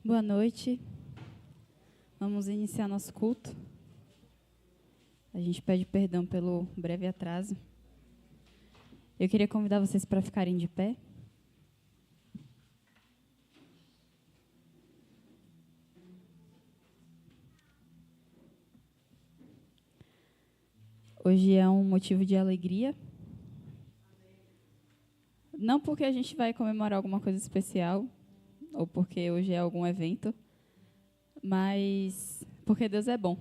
Boa noite. Vamos iniciar nosso culto. A gente pede perdão pelo breve atraso. Eu queria convidar vocês para ficarem de pé. Hoje é um motivo de alegria. Não porque a gente vai comemorar alguma coisa especial, ou porque hoje é algum evento, mas porque Deus é bom.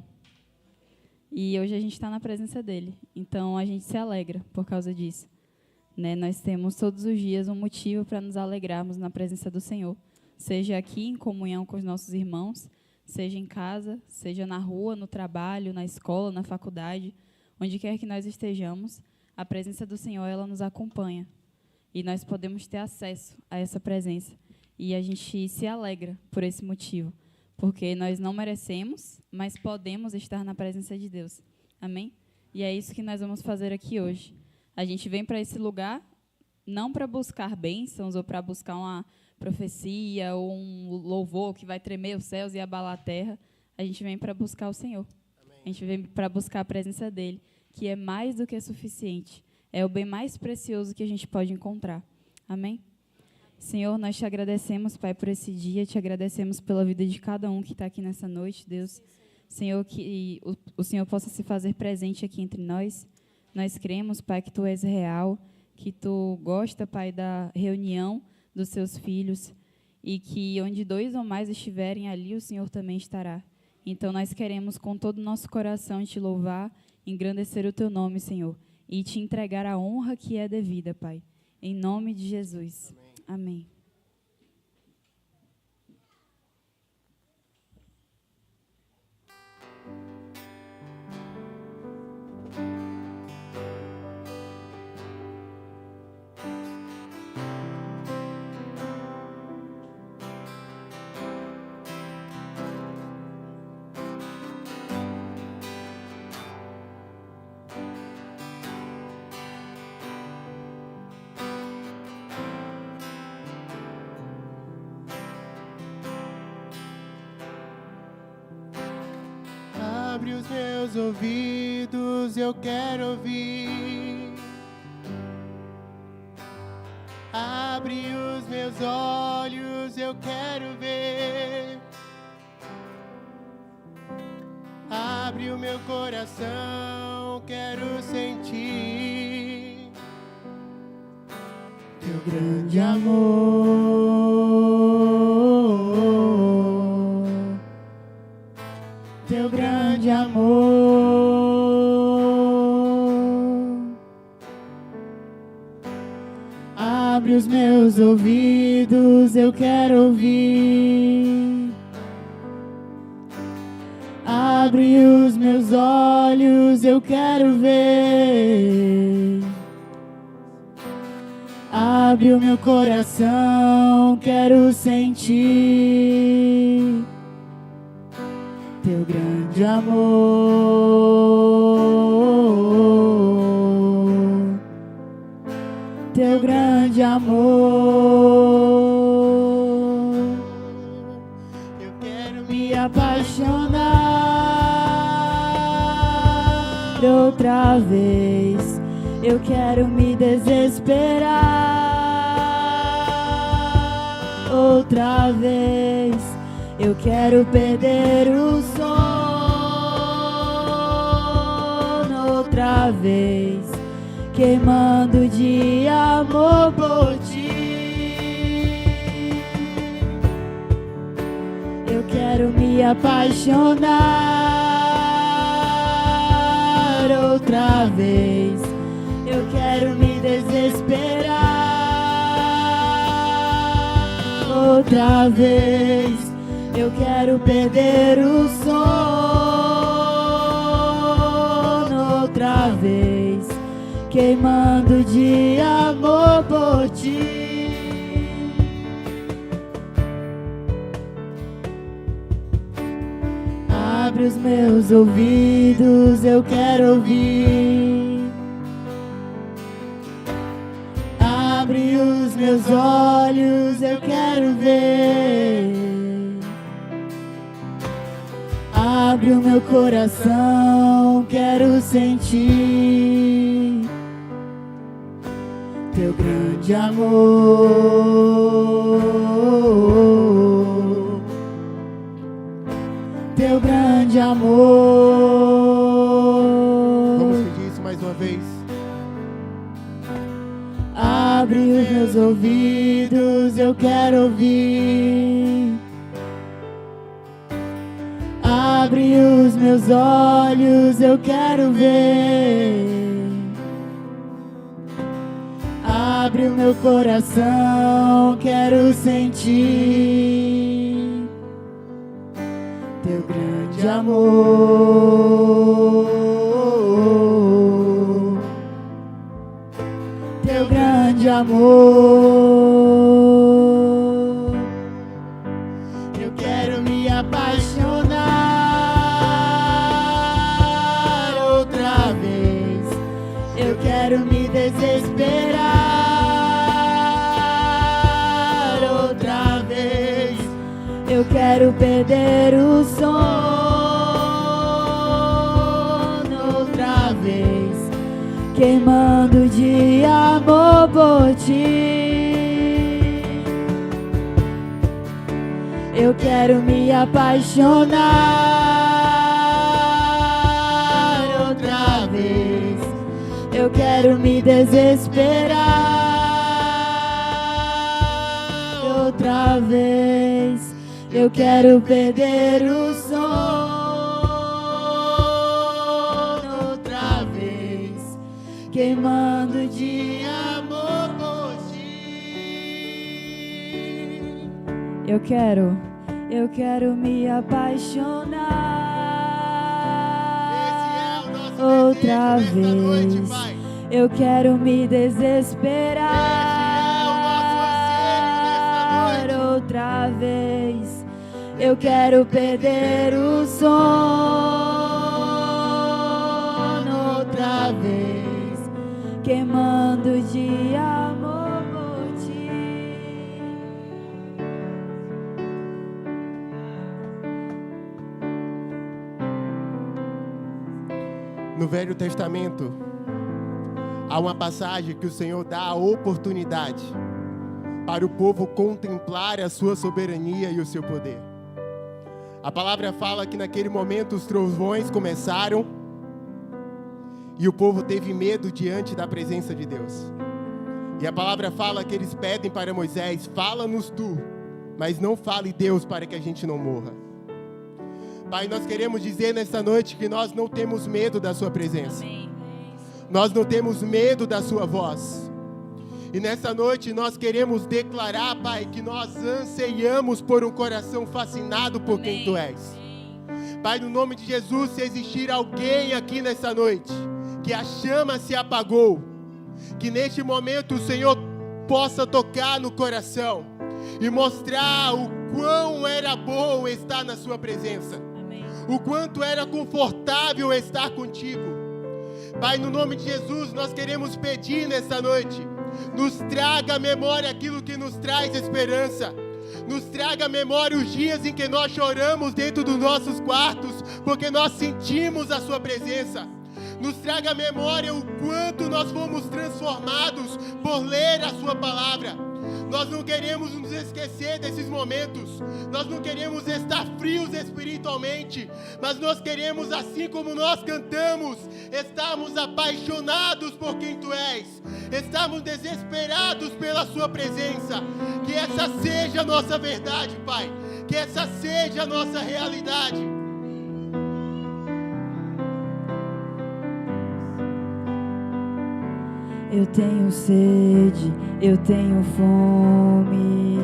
E hoje a gente está na presença dEle. Então, a gente se alegra por causa disso. Né? Nós temos todos os dias um motivo para nos alegrarmos na presença do Senhor. Seja aqui em comunhão com os nossos irmãos, seja em casa, seja na rua, no trabalho, na escola, na faculdade, onde quer que nós estejamos, a presença do Senhor, ela nos acompanha. E nós podemos ter acesso a essa presença. E a gente se alegra por esse motivo. Porque nós não merecemos, mas podemos estar na presença de Deus. Amém? E é isso que nós vamos fazer aqui hoje. A gente vem para esse lugar não para buscar bênçãos ou para buscar uma profecia ou um louvor que vai tremer os céus e abalar a terra. A gente vem para buscar o Senhor. Amém. A gente vem para buscar a presença dEle, que é mais do que suficiente. É o bem mais precioso que a gente pode encontrar. Amém? Senhor, nós te agradecemos, Pai, por esse dia, te agradecemos pela vida de cada um que está aqui nessa noite, Deus. Senhor, que o Senhor possa se fazer presente aqui entre nós. Nós cremos, Pai, que Tu és real, que Tu gosta, Pai, da reunião dos Seus filhos e que onde 2 ou mais estiverem ali, o Senhor também estará. Então, nós queremos com todo o nosso coração Te louvar, engrandecer o Teu nome, Senhor, e Te entregar a honra que é devida, Pai. Em nome de Jesus. Amém. Abre os meus ouvidos, eu quero ouvir. Abre os meus olhos, eu quero ver. Abre o meu coração, quero sentir Teu grande amor, Teu grande amor. Abre os meus ouvidos, eu quero ouvir. Abre os meus olhos, eu quero ver. Abre o meu coração, quero sentir Teu grande amor, Teu grande amor. Eu quero me apaixonar outra vez. Eu quero me desesperar outra vez. Eu quero perder o sono outra vez, queimando de amor por Ti. Eu quero me apaixonar outra vez. Eu quero me desesperar outra vez. Eu quero perder o sono outra vez, queimando de amor por Ti. Abre os meus ouvidos, eu quero ouvir. Abre os meus olhos eu quero ver. Abre o meu coração, quero sentir teu grande amor, teu grande amor. Vamos pedir isso mais uma vez. Abre os meus ouvidos, eu quero ouvir. Abre os meus olhos, eu quero ver. Abre o meu coração, quero sentir teu grande amor, teu grande amor. Eu quero me apaixonar outra vez. Eu quero me desesperar outra vez. Eu quero perder o sono outra vez, queimando de amor por ti. Eu quero me apaixonar outra vez. Eu quero me desesperar outra vez. Eu quero perder o sono outra vez, queimando de amor por ti. Eu quero me apaixonar outra vez. Eu quero me desesperar outra vez. Eu quero perder o sono outra vez, queimando de amor por ti. No Velho Testamento, há uma passagem que o Senhor dá a oportunidade para o povo contemplar a sua soberania e o seu poder. A palavra fala que naquele momento os trovões começaram e o povo teve medo diante da presença de Deus. E a palavra fala que eles pedem para Moisés: fala-nos tu, mas não fale Deus para que a gente não morra. Pai, nós queremos dizer nesta noite que nós não temos medo da sua presença. Amém. Nós não temos medo da sua voz. E nessa noite nós queremos declarar, Pai, que nós anseiamos por um coração fascinado por quem Tu és. Pai, no nome de Jesus, se existir alguém aqui nessa noite que a chama se apagou, que neste momento o Senhor possa tocar no coração e mostrar o quão era bom estar na Sua presença, o quanto era confortável estar contigo. Pai, no nome de Jesus, nós queremos pedir nessa noite, nos traga à memória aquilo que nos traz esperança. Nos traga à memória os dias em que nós choramos dentro dos nossos quartos, porque nós sentimos a Sua presença. Nos traga à memória o quanto nós fomos transformados por ler a Sua palavra. Nós não queremos nos esquecer desses momentos. Nós não queremos estar frios espiritualmente, mas nós queremos, assim como nós cantamos, estarmos apaixonados por quem Tu és, estarmos desesperados pela Sua presença. Que essa seja a nossa verdade, Pai. Que essa seja a nossa realidade. Eu tenho sede, eu tenho fome,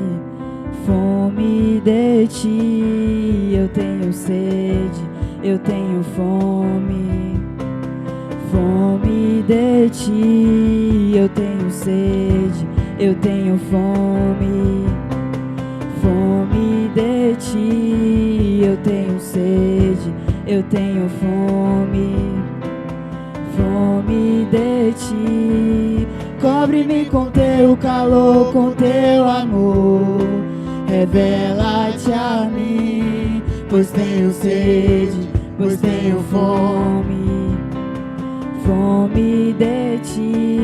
fome de Ti. Eu tenho sede, eu tenho fome, fome de Ti. Eu tenho sede, eu tenho fome, fome de Ti. Eu tenho sede, eu tenho fome, fome de Ti. Cobre-me com teu calor, com teu amor. Revela-te a mim, pois tenho sede, pois tenho fome, fome de ti.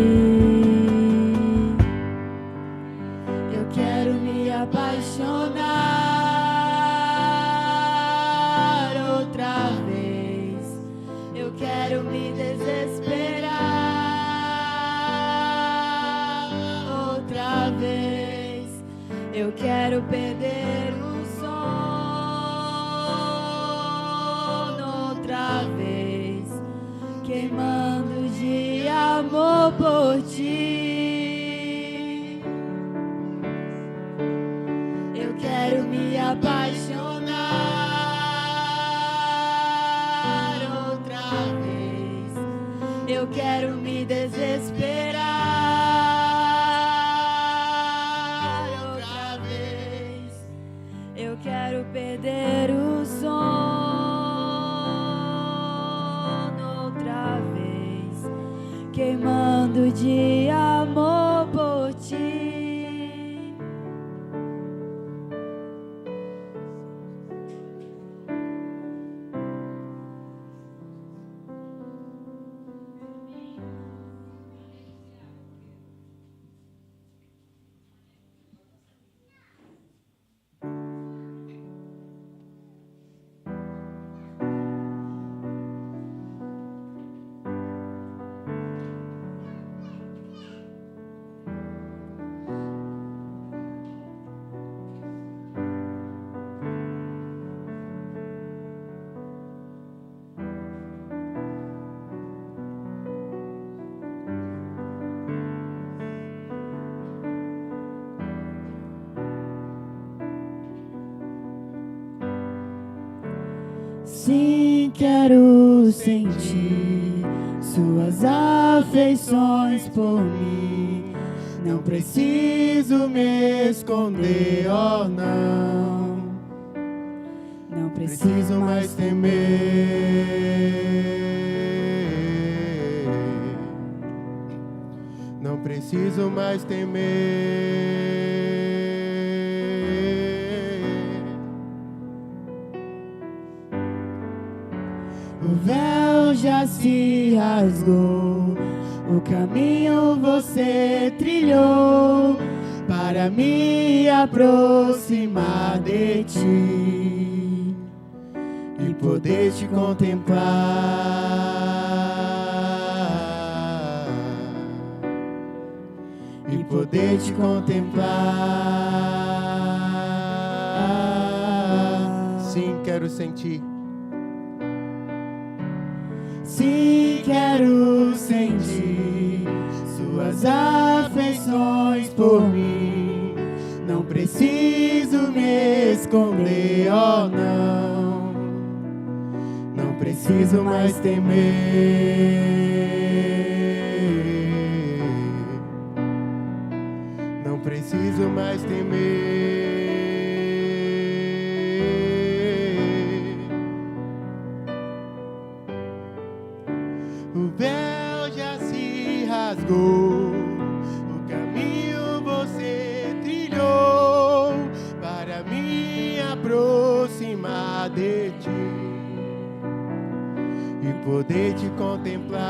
Eu quero me apaixonar outra vez. Eu quero me desesperar outra vez. Eu quero perder o sono outra vez, queimando de amor por ti. Eu quero me apaixonar outra vez. Eu quero me desesperar outra vez. Eu quero perder o sono outra vez, queimando de amor por ti. Sim, quero sentir suas afeições por mim. Não preciso me esconder, oh não. Não preciso mais temer. Não preciso mais temer. O véu já se rasgou, o caminho você trilhou para me aproximar de ti e poder te contemplar, e poder te contemplar. Sim, quero sentir. Sim, quero sentir suas afeições por mim. Não preciso me esconder, oh não. Não preciso mais temer. Não preciso mais temer. O véu já se rasgou, o caminho você trilhou para me aproximar de ti e poder te contemplar,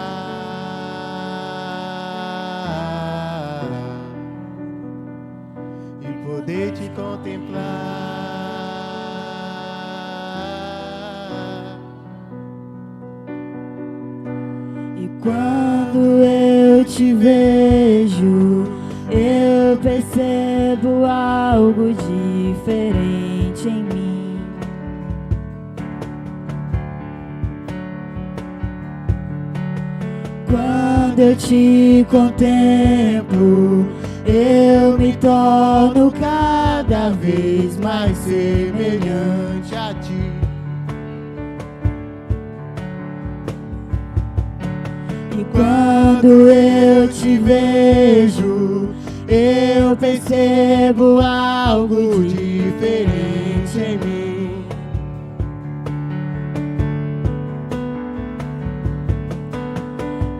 e poder te contemplar. Quando eu te vejo, eu percebo algo diferente em mim. Quando eu te contemplo, eu me torno cada vez mais semelhante a ti. E quando eu te vejo, eu percebo algo diferente em mim.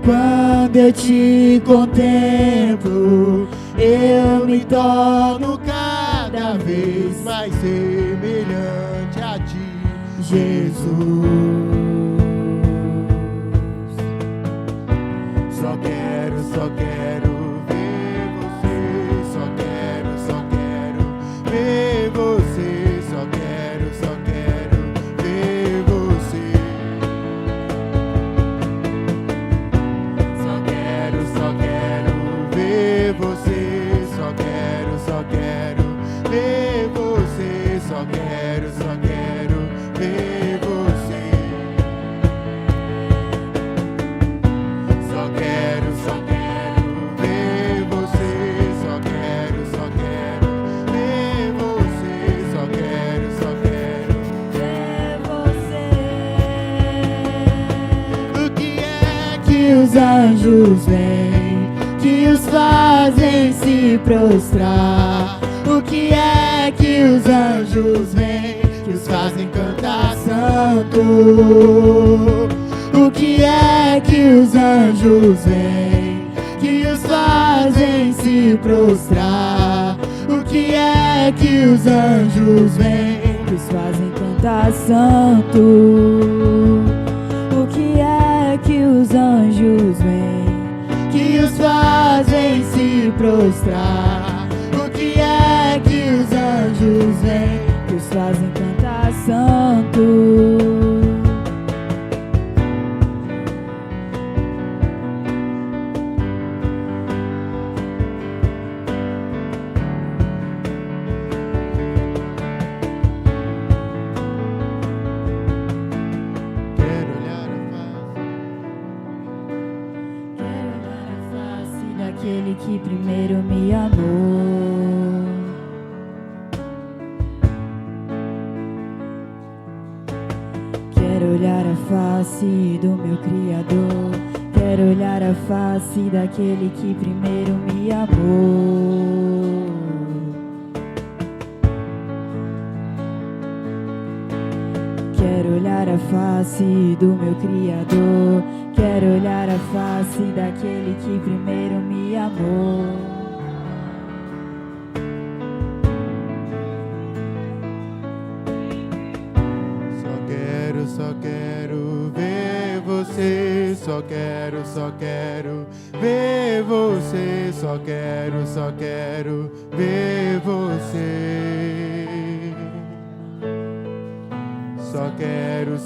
Quando eu te contemplo, eu me torno cada vez mais semelhante a ti, Jesus. Só quero ver você. Só quero ver você. Só quero ver você. Só quero ver você. Só quero ver você. Só quero ver você. Só quero ver você. Só quero ver você. Só quero Ver você. O que é Que os anjos vêm, que os fazem se prostrar. O que é que os anjos vêm, que os fazem cantar santo? O que é que os anjos vêm, que os fazem se prostrar? O que é que os anjos vêm, que os fazem cantar santo? O que é que os anjos vêm, que os fazem se prostrar? O que é que os anjos vêm, que os fazem cantar santo? Quero olhar a face daquele que primeiro me amou. Quero olhar a face do meu Criador. Quero olhar a face daquele que primeiro me amou. Quero olhar a face do meu Criador. Quero olhar a face daquele que primeiro me amou. Só quero ver você. Só quero ver você. Só quero ver você. Só quero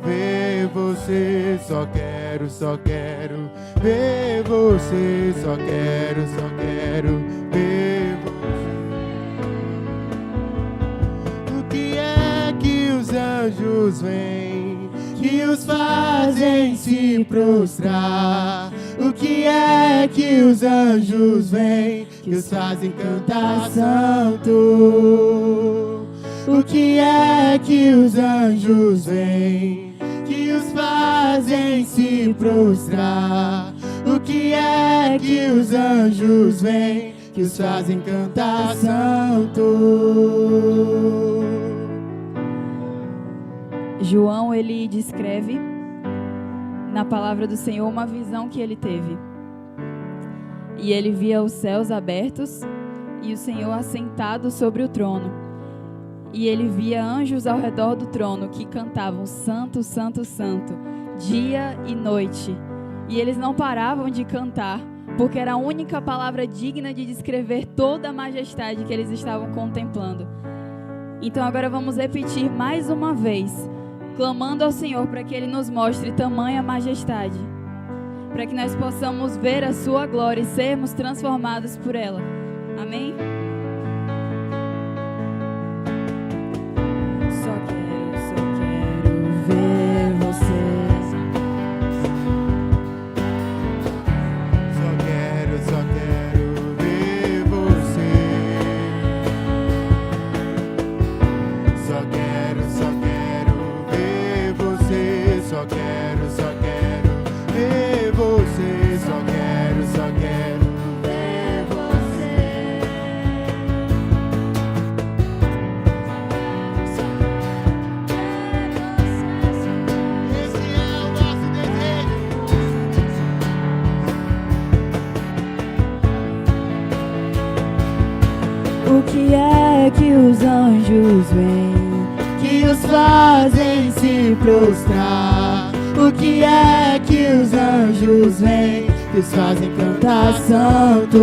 ver você. Só quero ver você. Só quero ver você. O que é que os anjos vêm, que os fazem se prostrar? O que é que os anjos vêm, que os fazem cantar santo? O que é que os anjos vêm, que os fazem se prostrar? O que é que os anjos vêm, que os fazem cantar santo? João, ele descreve na palavra do Senhor uma visão que ele teve. E ele via os céus abertos e o Senhor assentado sobre o trono. E ele via anjos ao redor do trono que cantavam Santo, Santo, Santo, dia e noite. E eles não paravam de cantar, porque era a única palavra digna de descrever toda a majestade que eles estavam contemplando. Então agora vamos repetir mais uma vez, clamando ao Senhor para que Ele nos mostre tamanha majestade, para que nós possamos ver a sua glória e sermos transformados por ela. Amém? Só quero ver você. Só quero ver você. Só quero ver você. Só quero ver você. Só quero ver você. os anjos vêm, que os fazem se prostrar? O que é que os anjos vêm, que os fazem cantar santo?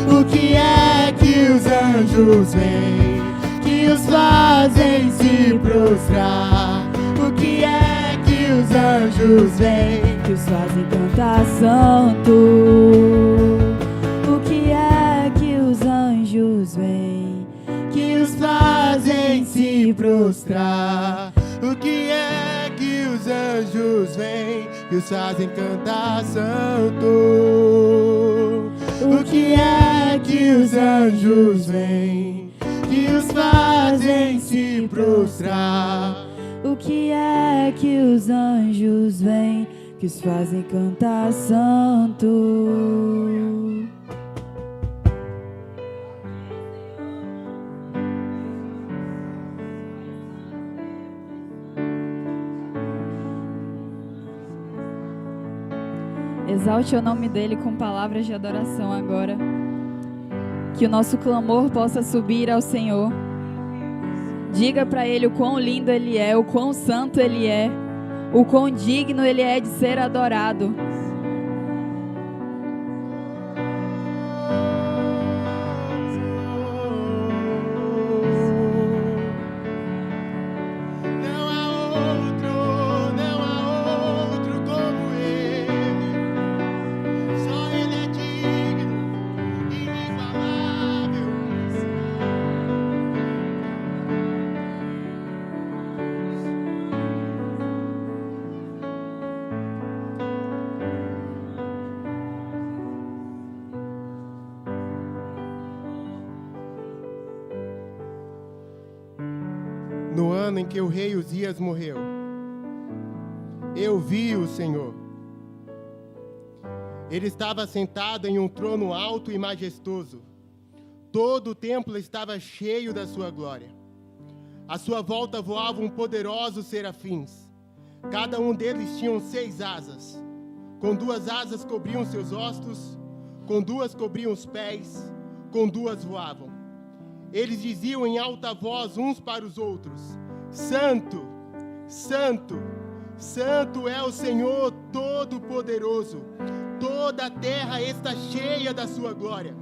O que é que os anjos vêm, que os fazem se prostrar? O que é que os anjos vêm, que os fazem cantar santo? O que é que os anjos vêm, que os fazem se prostrar? O que é que os anjos vêm, que os fazem cantar santo? O que é que os anjos vêm, que os fazem se prostrar? O que é que os anjos vêm, que os fazem cantar santo? Exalte o nome dele com palavras de adoração agora. Que o nosso clamor possa subir ao Senhor. Diga para ele o quão lindo ele é, o quão santo ele é, o quão digno ele é de ser adorado. No ano em que o rei Uzias morreu, eu vi o Senhor. Ele estava sentado em um trono alto e majestoso. Todo o templo estava cheio da sua glória. À sua volta voavam poderosos serafins. Cada um deles tinha 6 asas. Com 2 asas cobriam seus ossos, com 2 cobriam os pés, com 2 voavam. Eles diziam em alta voz uns para os outros: Santo, Santo, Santo é o Senhor Todo-Poderoso. Toda a terra está cheia da sua glória.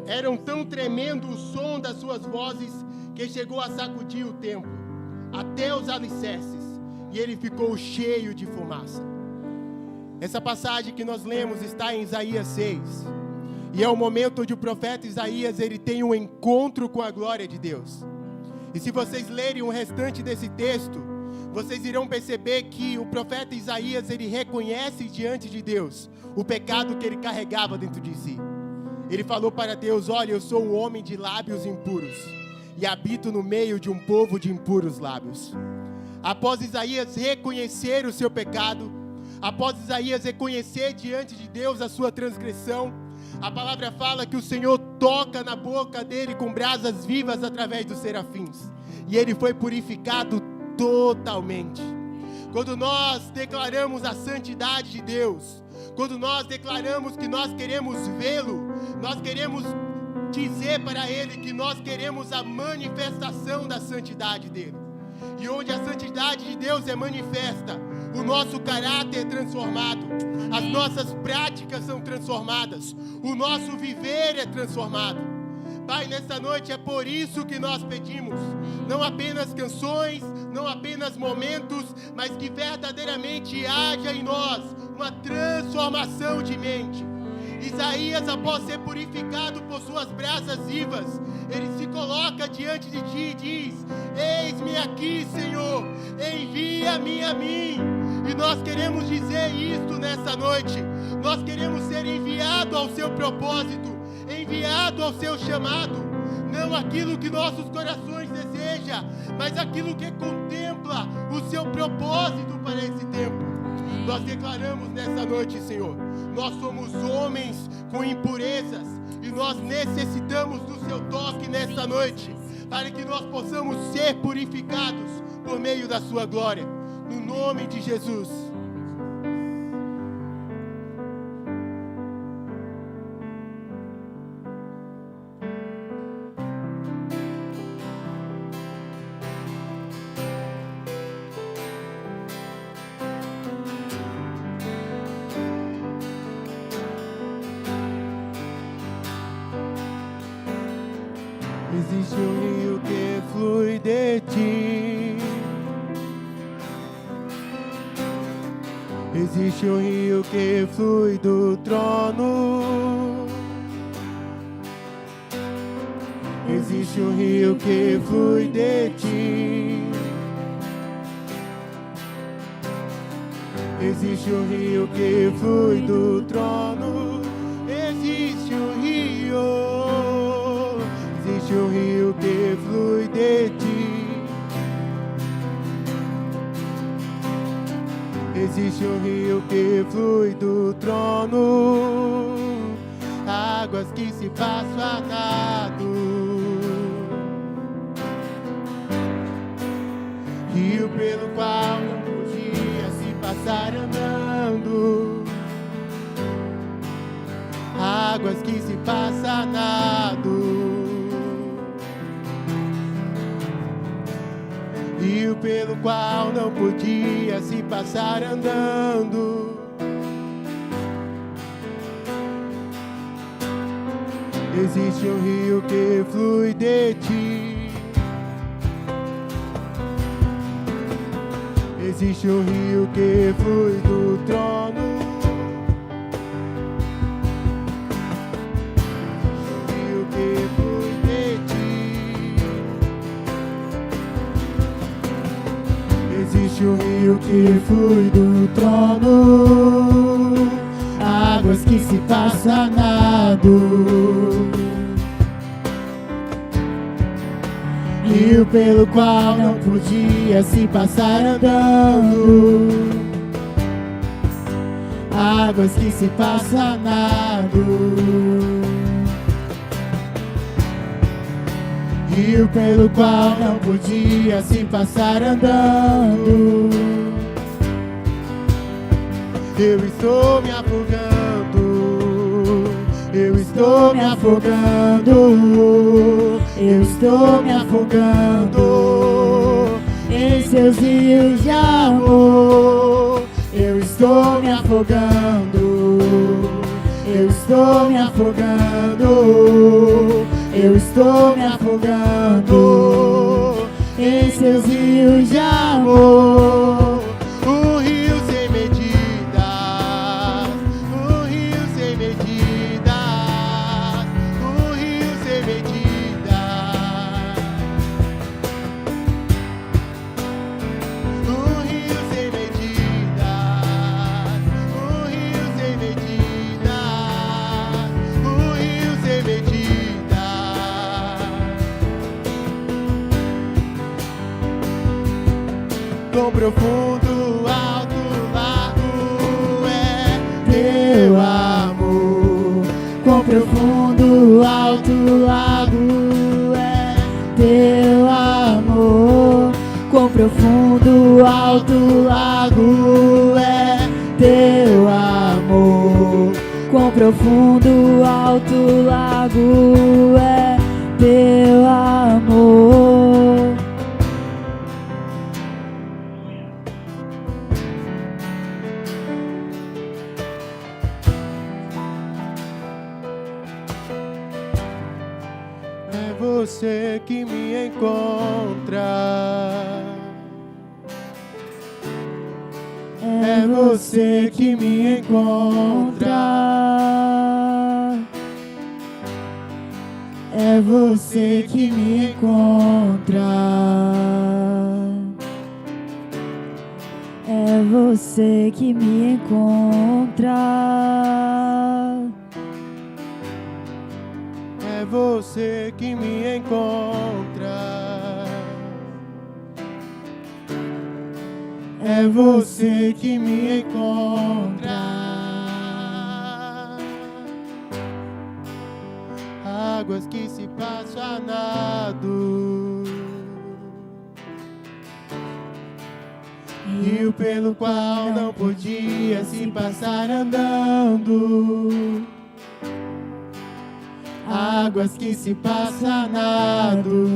Era tão tremendo o som das suas vozes que chegou a sacudir o templo, até os alicerces, e ele ficou cheio de fumaça. Essa passagem que nós lemos está em Isaías 6. E é o momento onde o profeta Isaías ele tem um encontro com a glória de Deus. E se vocês lerem o restante desse texto, vocês irão perceber que o profeta Isaías ele reconhece diante de Deus o pecado que ele carregava dentro de si. Ele falou para Deus: olha, eu sou um homem de lábios impuros e habito no meio de um povo de impuros lábios. Após Isaías reconhecer o seu pecado, após Isaías reconhecer diante de Deus a sua transgressão, a palavra fala que o Senhor toca na boca dele com brasas vivas através dos serafins. E ele foi purificado totalmente. Quando nós declaramos a santidade de Deus, quando nós declaramos que nós queremos vê-lo, nós queremos dizer para ele que nós queremos a manifestação da santidade dele. E onde a santidade de Deus é manifesta, o nosso caráter é transformado, as nossas práticas são transformadas, o nosso viver é transformado. Pai, nesta noite é por isso que nós pedimos, não apenas canções, não apenas momentos, mas que verdadeiramente haja em nós uma transformação de mente. Isaías, após ser purificado por suas brasas vivas, ele se coloca diante de ti e diz: eis-me aqui, Senhor, envia-me a mim. E nós queremos dizer isto nessa noite. Nós queremos ser enviados ao seu propósito, enviado ao seu chamado. Não aquilo que nossos corações desejam, mas aquilo que contempla o seu propósito para esse tempo. Nós declaramos nessa noite, Senhor, nós somos homens com impurezas e nós necessitamos do seu toque nessa noite, para que nós possamos ser purificados por meio da sua glória, no nome de Jesus. Existe um rio que flui de ti. Existe um rio que flui do trono. Existe um rio que flui de ti. Existe um rio que flui do trono. Existe um rio. Existe um rio que flui de ti. Existe um rio que flui do trono. Águas que se passam a nado. Rio pelo qual não podia se passar andando. Águas que se passam a nado. Rio pelo qual não podia se passar andando. Existe um rio que flui de ti. Existe um rio que flui do trono. Rio que flui de ti. Existe um rio que flui do trono. Águas que se passam a nado. Rio pelo qual não podia se passar andando. Águas que se passam a nado. Rio pelo qual não podia se passar andando. Eu estou me afogando. Eu estou me afogando. Eu estou me afogando em seus rios de amor. Eu estou me afogando. Eu estou me afogando. Eu estou me afogando em seus rios de amor. Um rio sem medidas, um rio sem medidas, um rio sem medidas, um rio sem medidas, um rio sem medidas, um rio sem medidas. Quão profundo, alto, largo é teu amor. Quão profundo, alto, largo é teu amor. Quão profundo, alto, largo é teu amor. Quão profundo, alto, largo é teu amor. É você que me encontra. É você que me encontra. É você que me encontra. É você que me encontra. É você que me encontra. É você que me encontra. Águas que se passam a nado. Rio pelo qual não podia se passar andando. Águas que se passam a nado.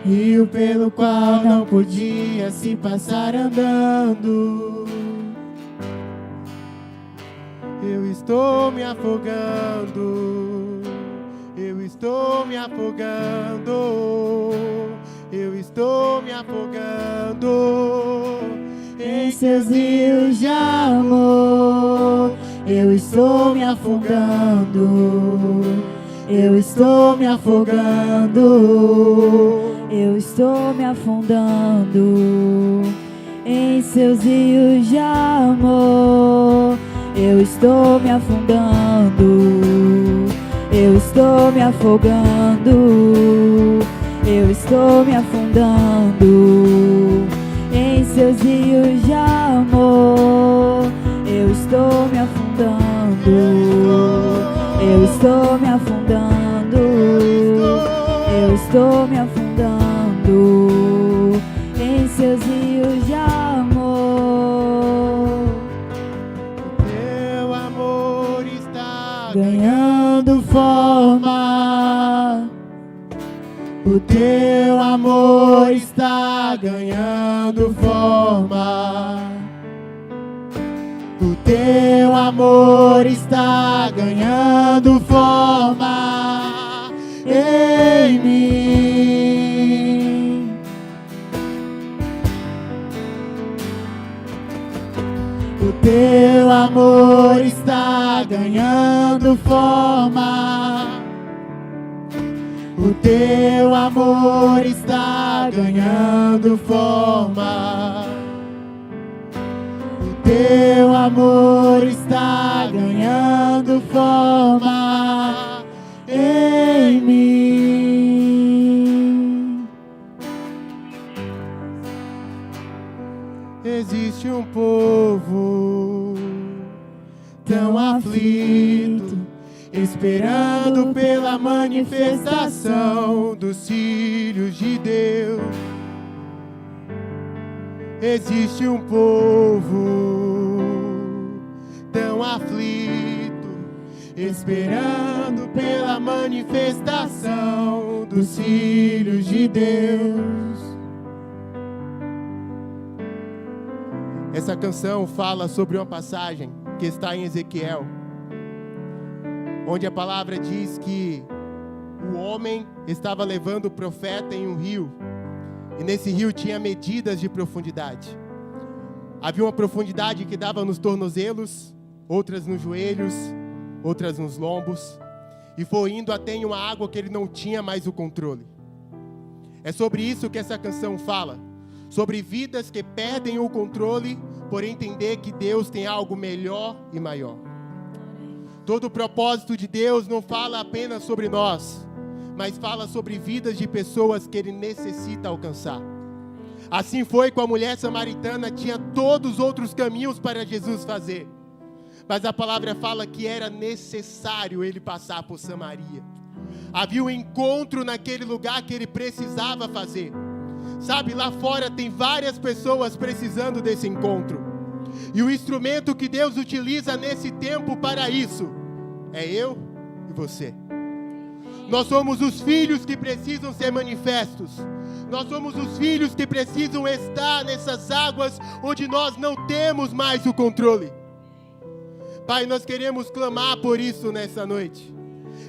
Rio pelo qual não podia se passar andando. Eu estou me afogando, eu estou me afogando, eu estou me afogando Em seus rios de amor, eu estou me afogando, eu estou me afogando, eu estou me afundando. Em seus rios de amor, eu estou me afundando, eu estou me afogando, eu estou me afundando. Em seus rios de amor, eu estou me afundando, eu estou me afundando, eu estou me afundando. Em seus rios de amor, teu amor está ganhando forma. O teu amor está ganhando forma. O teu amor está ganhando forma em mim. O teu amor está ganhando forma. O teu amor está ganhando forma. O teu amor está ganhando forma em mim. Existe um povo tão aflito, esperando pela manifestação dos filhos de Deus. Existe um povo tão aflito, esperando pela manifestação dos filhos de Deus. Essa canção fala sobre uma passagem que está em Ezequiel, onde a palavra diz que o homem estava levando o profeta em um rio, e nesse rio tinha medidas de profundidade. Havia uma profundidade que dava nos tornozelos, outras nos joelhos, outras nos lombos, e foi indo até em uma água que ele não tinha mais o controle. É sobre isso que essa canção fala, sobre vidas que perdem o controle por entender que Deus tem algo melhor e maior. Todo o propósito de Deus não fala apenas sobre nós, mas fala sobre vidas de pessoas que Ele necessita alcançar. Assim foi com a mulher samaritana, tinha todos os outros caminhos para Jesus fazer, mas a palavra fala que era necessário Ele passar por Samaria. Havia um encontro naquele lugar que Ele precisava fazer. Sabe, lá fora tem várias pessoas precisando desse encontro, e o instrumento que Deus utiliza nesse tempo para isso é eu e você. Nós somos os filhos que precisam ser manifestos. Nós somos os filhos que precisam estar nessas águas onde nós não temos mais o controle. Pai, nós queremos clamar por isso nessa noite.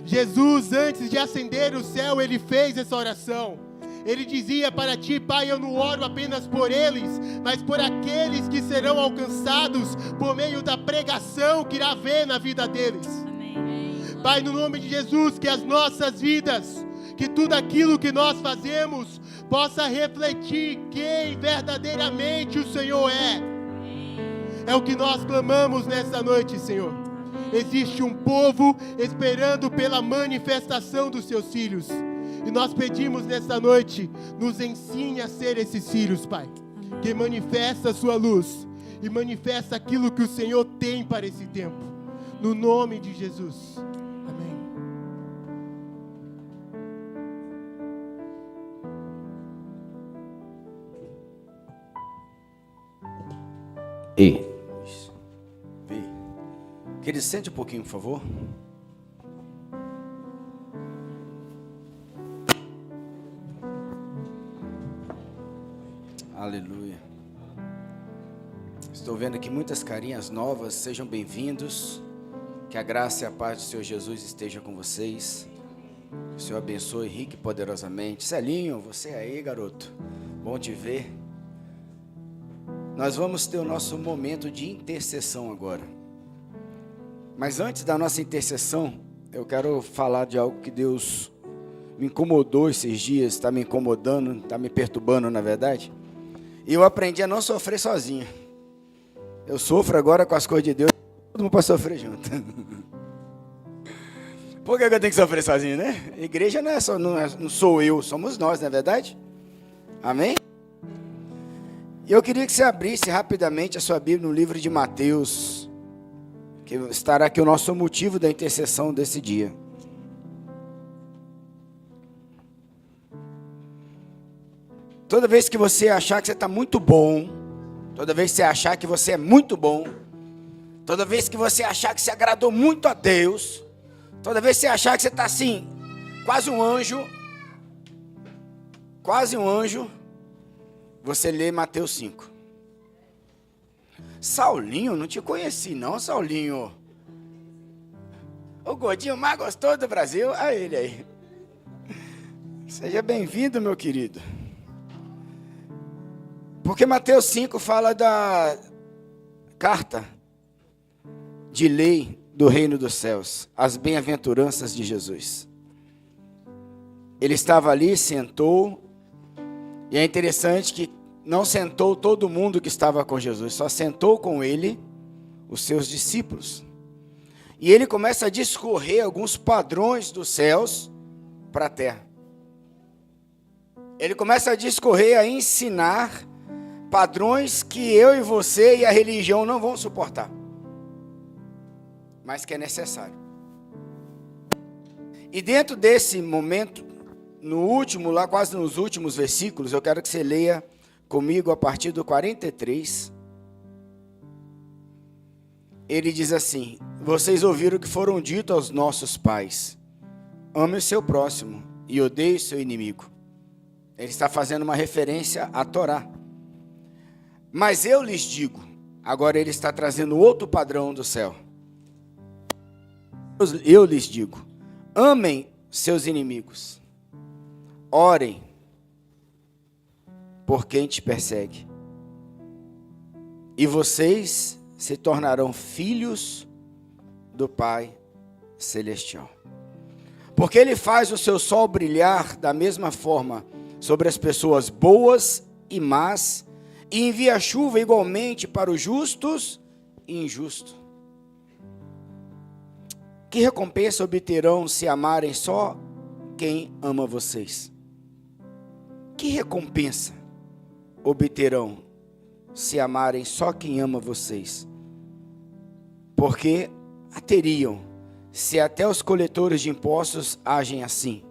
Jesus, antes de ascender o céu, Ele fez essa oração. Ele dizia para ti: Pai, eu não oro apenas por eles, mas por aqueles que serão alcançados por meio da pregação que irá haver na vida deles. Pai, no nome de Jesus, que as nossas vidas, que tudo aquilo que nós fazemos, possa refletir quem verdadeiramente o Senhor é. É o que nós clamamos nessa noite, Senhor. Existe um povo esperando pela manifestação dos seus filhos. E nós pedimos nessa noite, nos ensine a ser esses filhos, Pai, que manifesta a sua luz e manifesta aquilo que o Senhor tem para esse tempo. No nome de Jesus. Amém. Querido, sente um pouquinho, por favor. Aleluia. Estou vendo aqui muitas carinhas novas. Sejam bem-vindos. Que a graça e a paz do Senhor Jesus esteja com vocês. Que o Senhor abençoe rique e poderosamente. Celinho, você aí, garoto. Bom te ver. Nós vamos ter o nosso momento de intercessão agora. Mas antes da nossa intercessão, eu quero falar de algo que Deus me incomodou esses dias, está me incomodando, está me perturbando, na verdade. E eu aprendi a não sofrer sozinho. Eu sofro agora com as coisas de Deus, todo mundo pode sofrer junto. Por que eu tenho que sofrer sozinho, né? A igreja não sou eu, somos nós, não é verdade? Amém? E eu queria que você abrisse rapidamente a sua Bíblia no livro de Mateus, que estará aqui o nosso motivo da intercessão desse dia. Toda vez que você achar que você está muito bom, toda vez que você achar que você é muito bom, toda vez que você achar que você agradou muito a Deus, toda vez que você achar que você está assim, quase um anjo, você lê Mateus 5. Saulinho, não te conheci não, Saulinho. O gordinho mais gostoso do Brasil, olha ele aí. Seja bem-vindo, meu querido. Porque Mateus 5 fala da carta de lei do reino dos céus, as bem-aventuranças de Jesus. Ele estava ali, sentou, e é interessante que não sentou todo mundo que estava com Jesus, só sentou com ele os seus discípulos. E ele começa a discorrer alguns padrões dos céus para a terra. Ele começa a discorrer, a ensinar padrões que eu e você e a religião não vão suportar, mas que é necessário. E dentro desse momento, no último, lá quase nos últimos versículos, eu quero que você leia comigo a partir do 43. Ele diz assim: vocês ouviram o que foram dito aos nossos pais: ame o seu próximo e odeie o seu inimigo. Ele está fazendo uma referência à Torá. Mas eu lhes digo, agora ele está trazendo outro padrão do céu. Eu lhes digo, amem seus inimigos, orem por quem te persegue, e vocês se tornarão filhos do Pai Celestial. Porque ele faz o seu sol brilhar da mesma forma sobre as pessoas boas e más, e envia chuva igualmente para os justos e injustos. Que recompensa obterão se amarem só quem ama vocês? Que recompensa obterão se amarem só quem ama vocês? Porque a teriam, se até os coletores de impostos agem assim.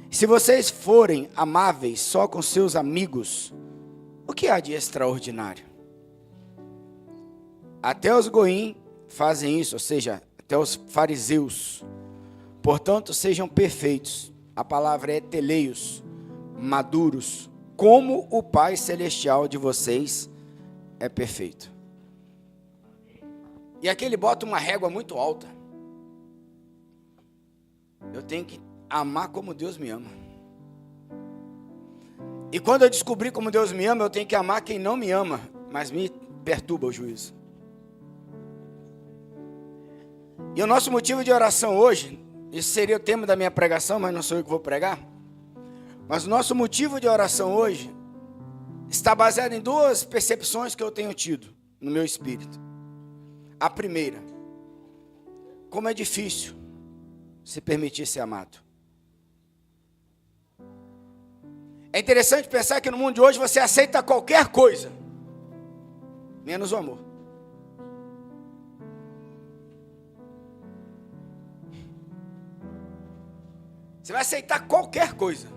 Se vocês forem amáveis só com seus amigos, o que há de extraordinário? Até os goim fazem isso, ou seja, até os fariseus. Portanto, sejam perfeitos. A palavra é teleios, maduros, como o Pai Celestial de vocês é perfeito. E aqui ele bota uma régua muito alta. Eu tenho que amar como Deus me ama. E quando eu descobrir como Deus me ama, eu tenho que amar quem não me ama, mas me perturba o juízo. E o nosso motivo de oração hoje, isso seria o tema da minha pregação, mas não sou eu que vou pregar. Mas o nosso motivo de oração hoje está baseado em duas percepções que eu tenho tido no meu espírito. A primeira, como é difícil se permitir ser amado. É interessante pensar que no mundo de hoje você aceita qualquer coisa, menos o amor. Você vai aceitar qualquer coisa,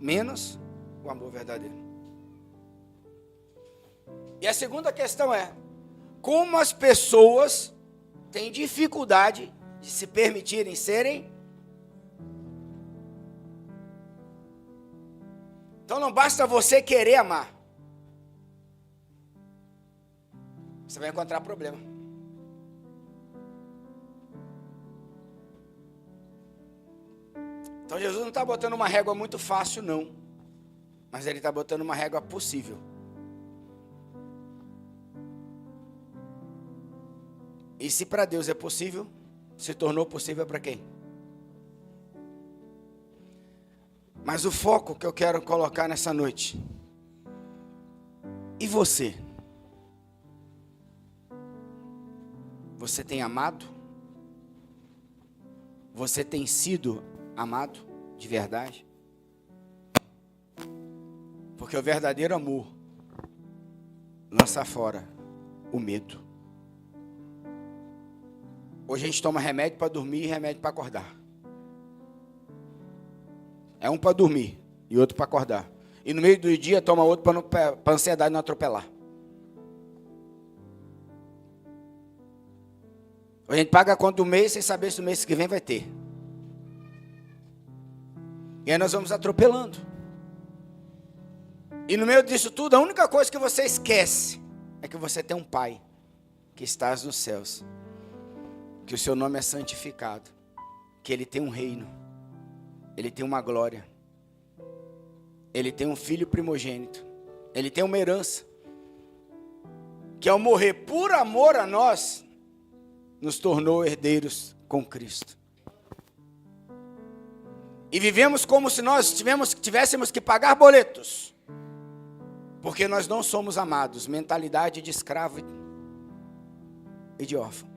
menos o amor verdadeiro. E a segunda questão é, como as pessoas têm dificuldade de se permitirem serem. Então não basta você querer amar. Você vai encontrar problema. Então Jesus não está botando uma régua muito fácil, não. Mas Ele está botando uma régua possível. E se para Deus é possível, se tornou possível para quem? Mas o foco que eu quero colocar nessa noite. E você? Você tem amado? Você tem sido amado de verdade? Porque o verdadeiro amor lança fora o medo. Hoje a gente toma remédio para dormir e remédio para acordar. É um para dormir e outro para acordar. E no meio do dia toma outro para a ansiedade não atropelar. A gente paga a conta do mês sem saber se no mês que vem vai ter. E aí nós vamos atropelando. E no meio disso tudo, a única coisa que você esquece é que você tem um Pai que estás nos céus. Que o seu nome é santificado. Que Ele tem um reino. Ele tem uma glória. Ele tem um filho primogênito. Ele tem uma herança. Que ao morrer por amor a nós, nos tornou herdeiros com Cristo. E vivemos como se nós tivéssemos que pagar boletos. Porque nós não somos amados. Mentalidade de escravo e de órfão.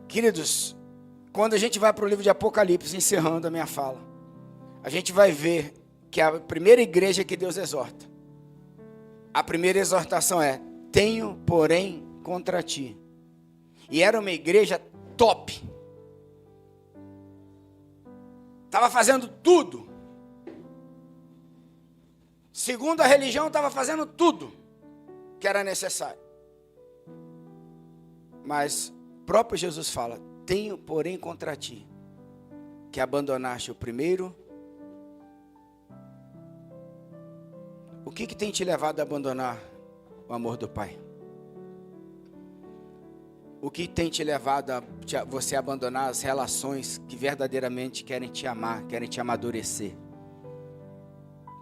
Queridos, quando a gente vai para o livro de Apocalipse, encerrando a minha fala, a gente vai ver que a primeira igreja que Deus exorta, a primeira exortação é: tenho, porém, contra ti. E era uma igreja top. Estava fazendo tudo. Segundo a religião, estava fazendo tudo que era necessário. Mas o próprio Jesus fala: tenho, porém, contra ti, que abandonaste o primeiro. O que tem te levado a abandonar o amor do Pai? O que tem te levado a você abandonar as relações que verdadeiramente querem te amar, querem te amadurecer?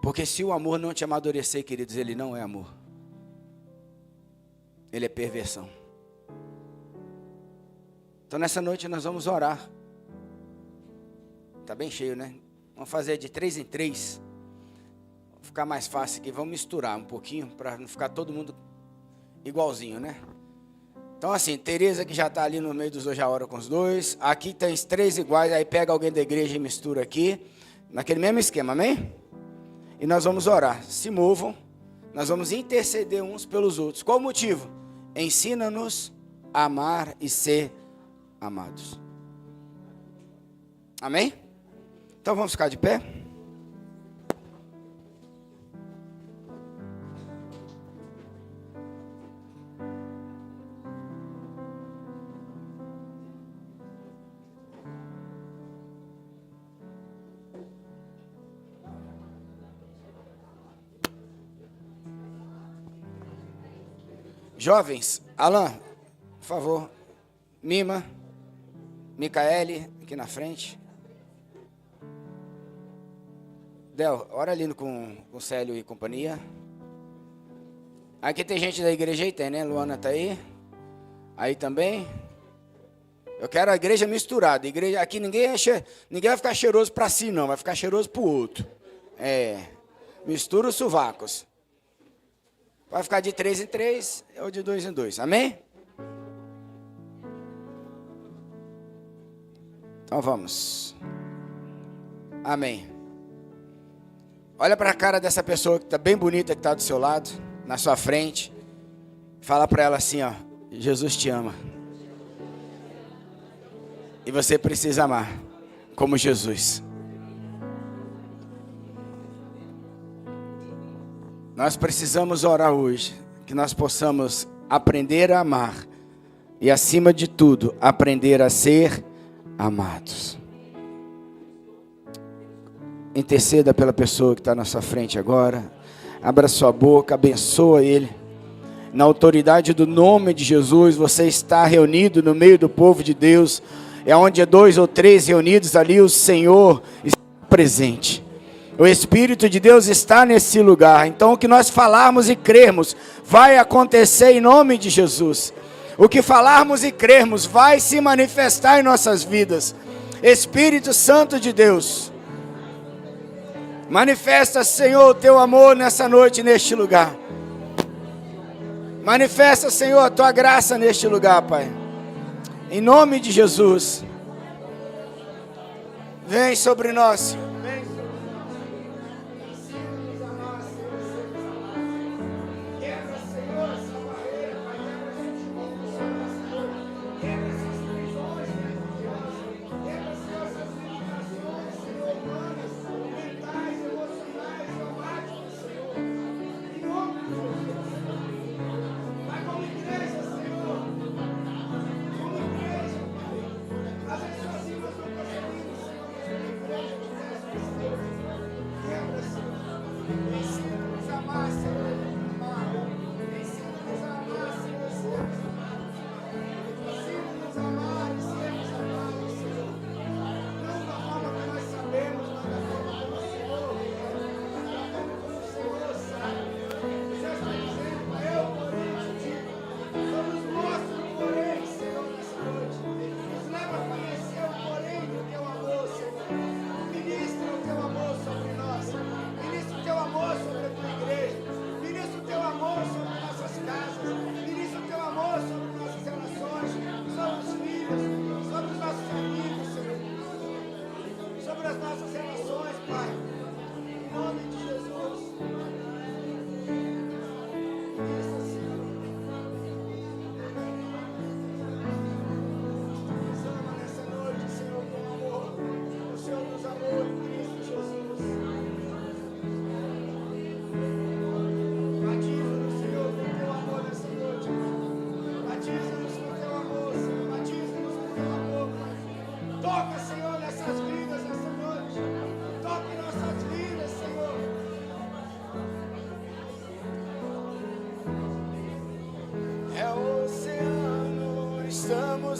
Porque se o amor não te amadurecer, queridos, ele não é amor. Ele é perversão. Então nessa noite nós vamos orar. Está bem cheio, né? Vamos fazer de 3 em 3. Vai ficar mais fácil aqui. Vamos misturar um pouquinho para não ficar todo mundo igualzinho, né? Então assim, Tereza que já está ali no meio dos dois, já ora com os dois. Aqui tem os 3 iguais, aí pega alguém da igreja e mistura aqui. Naquele mesmo esquema, amém? E nós vamos orar. Se movam. Nós vamos interceder uns pelos outros. Qual o motivo? Ensina-nos a amar e ser amados. Amém? Então vamos ficar de pé. Jovens, Alan, por favor, Mima, Micaele, aqui na frente. Del, ora ali com o Célio e companhia. Aqui tem gente da igreja aí, tem, né? Luana tá aí. Aí também. Eu quero a igreja misturada. Igreja, aqui ninguém vai ficar cheiroso para si, não. Vai ficar cheiroso para o outro. Mistura os sovacos. Vai ficar de 3 em 3 ou de 2 em 2. Amém? Então vamos. Amém. Olha para a cara dessa pessoa que está bem bonita, que está do seu lado, na sua frente. Fala para ela assim, ó: Jesus te ama. E você precisa amar como Jesus. Nós precisamos orar hoje, que nós possamos aprender a amar e, acima de tudo, aprender a ser amados. Interceda pela pessoa que está na sua frente agora. Abra sua boca, abençoa ele. Na autoridade do nome de Jesus, você está reunido no meio do povo de Deus. É onde 2 ou 3 reunidos ali, o Senhor está presente. O Espírito de Deus está nesse lugar. Então o que nós falarmos e crermos vai acontecer em nome de Jesus. O que falarmos e crermos vai se manifestar em nossas vidas. Espírito Santo de Deus, manifesta, Senhor, o teu amor nessa noite, neste lugar. Manifesta, Senhor, a tua graça neste lugar, Pai. Em nome de Jesus. Vem sobre nós, Senhor.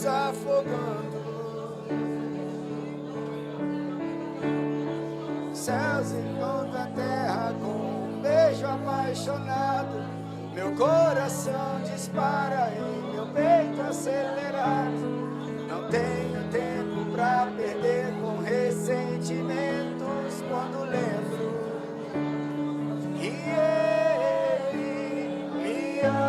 Afogando, céus encontram a terra com um beijo apaixonado. Meu coração dispara em meu peito acelerado. Não tenho tempo pra perder com ressentimentos quando lembro que Ele me ama.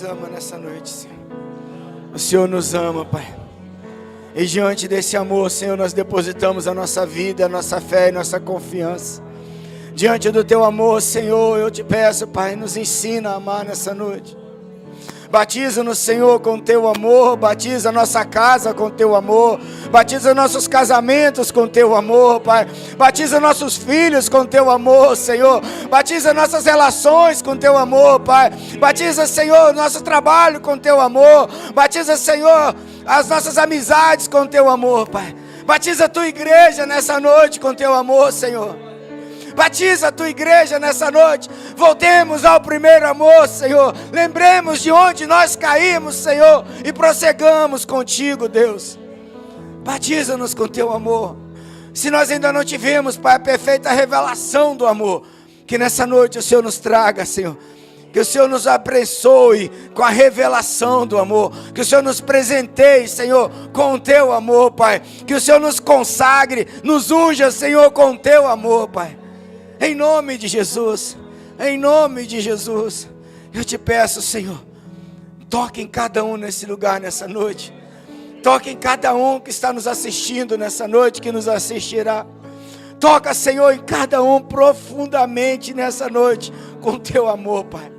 Ama nessa noite, Senhor. O Senhor nos ama, Pai. E diante desse amor, Senhor, nós depositamos a nossa vida, a nossa fé e nossa confiança. Diante do Teu amor, Senhor, eu te peço, Pai, nos ensina a amar nessa noite. Batiza-nos, Senhor, com Teu amor. Batiza a nossa casa com Teu amor. Batiza nossos casamentos com Teu amor, Pai. Batiza nossos filhos com Teu amor, Senhor. Batiza nossas relações com Teu amor, Pai. Batiza, Senhor, nosso trabalho com Teu amor. Batiza, Senhor, as nossas amizades com Teu amor, Pai. Batiza a Tua igreja nessa noite com Teu amor, Senhor. Batiza a Tua igreja nessa noite. Voltemos ao primeiro amor, Senhor. Lembremos de onde nós caímos, Senhor, e prosseguamos contigo, Deus. Batiza-nos com Teu amor. Se nós ainda não tivemos, Pai, a perfeita revelação do amor, que nessa noite o Senhor nos traga, Senhor. Que o Senhor nos abençoe com a revelação do amor. Que o Senhor nos presenteie, Senhor, com o Teu amor, Pai. Que o Senhor nos consagre, nos unja, Senhor, com o Teu amor, Pai. Em nome de Jesus, em nome de Jesus, eu te peço, Senhor, toque em cada um nesse lugar, nessa noite. Toque em cada um que está nos assistindo nessa noite, que nos assistirá. Toca, Senhor, em cada um profundamente nessa noite, com teu amor, Pai.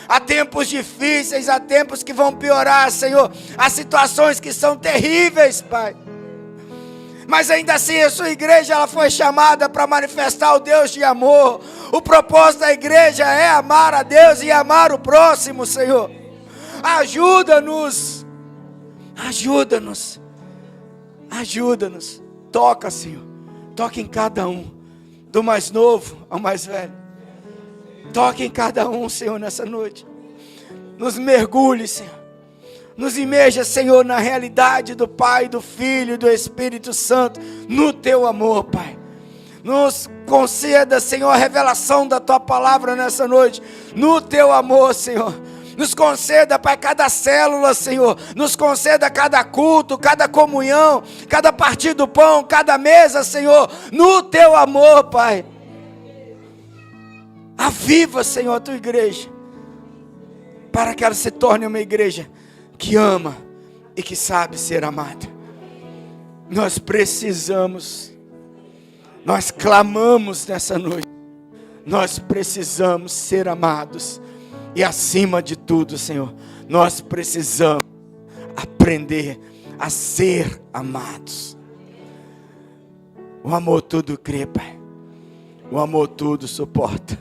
Há tempos difíceis, há tempos que vão piorar, Senhor. Há situações que são terríveis, Pai. Mas ainda assim a sua igreja, ela foi chamada para manifestar o Deus de amor. O propósito da igreja é amar a Deus e amar o próximo, Senhor. Ajuda-nos. Ajuda-nos. Ajuda-nos. Toca, Senhor. Toca em cada um, do mais novo ao mais velho. Toque em cada um, Senhor, nessa noite. Nos mergulhe, Senhor. Nos imerja, Senhor, na realidade do Pai, do Filho e do Espírito Santo, no teu amor, Pai. Nos conceda, Senhor, a revelação da tua palavra nessa noite, no teu amor, Senhor. Nos conceda, Pai, cada célula, Senhor. Nos conceda cada culto, cada comunhão, cada partir do pão, cada mesa, Senhor, no teu amor, Pai. Aviva, Senhor, a tua igreja, para que ela se torne uma igreja que ama e que sabe ser amada. Nós precisamos, nós clamamos nessa noite, nós precisamos ser amados. E acima de tudo, Senhor, nós precisamos aprender a ser amados. O amor tudo crê, Pai. O amor tudo suporta.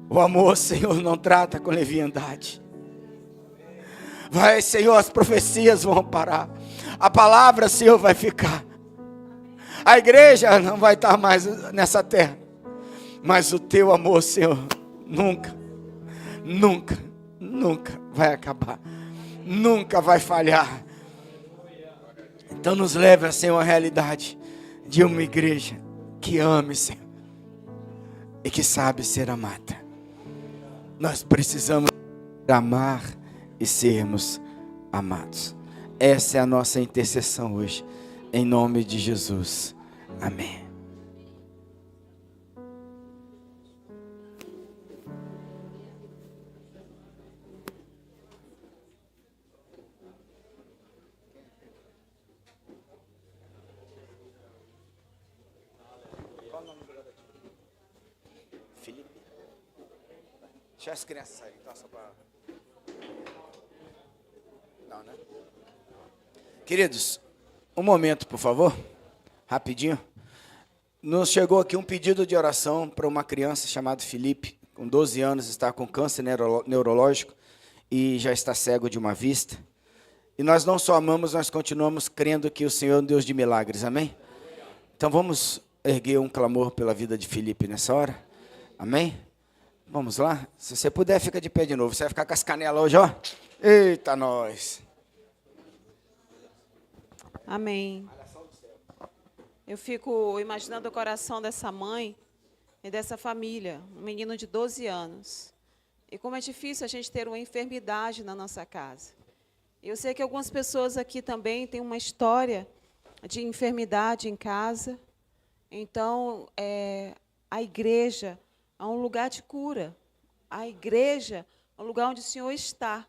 O amor, Senhor, não trata com leviandade. Vai, Senhor, as profecias vão parar. A palavra, Senhor, vai ficar. A igreja não vai estar mais nessa terra. Mas o teu amor, Senhor, nunca vai acabar. Nunca vai falhar. Então nos leve, Senhor, à realidade de uma igreja que ame, Senhor, e que sabe ser amada. Nós precisamos amar e sermos amados. Essa é a nossa intercessão hoje, em nome de Jesus. Amém. Felipe. Deixa as crianças saírem, tá? Só para... Não, né? Queridos, um momento, por favor. Rapidinho. Nos chegou aqui um pedido de oração para uma criança chamada Felipe, com 12 anos, está com câncer neurológico e já está cego de uma vista. E nós não só amamos, nós continuamos crendo que o Senhor é um Deus de milagres, amém? Então vamos erguer um clamor pela vida de Felipe nessa hora, amém? Vamos lá? Se você puder, fica de pé de novo. Você vai ficar com as canelas hoje, ó. Eita, nós. Amém. Eu fico imaginando o coração dessa mãe e dessa família, um menino de 12 anos. E como é difícil a gente ter uma enfermidade na nossa casa. Eu sei que algumas pessoas aqui também têm uma história de enfermidade em casa. Então, a igreja é um lugar de cura. A igreja é um lugar onde o Senhor está.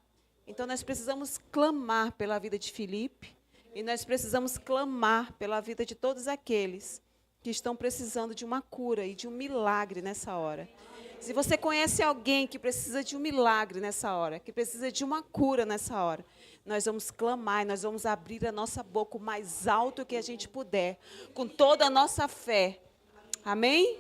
Então, nós precisamos clamar pela vida de Felipe. E nós precisamos clamar pela vida de todos aqueles que estão precisando de uma cura e de um milagre nessa hora. Se você conhece alguém que precisa de um milagre nessa hora, que precisa de uma cura nessa hora, nós vamos clamar, nós vamos abrir a nossa boca o mais alto que a gente puder, com toda a nossa fé. Amém?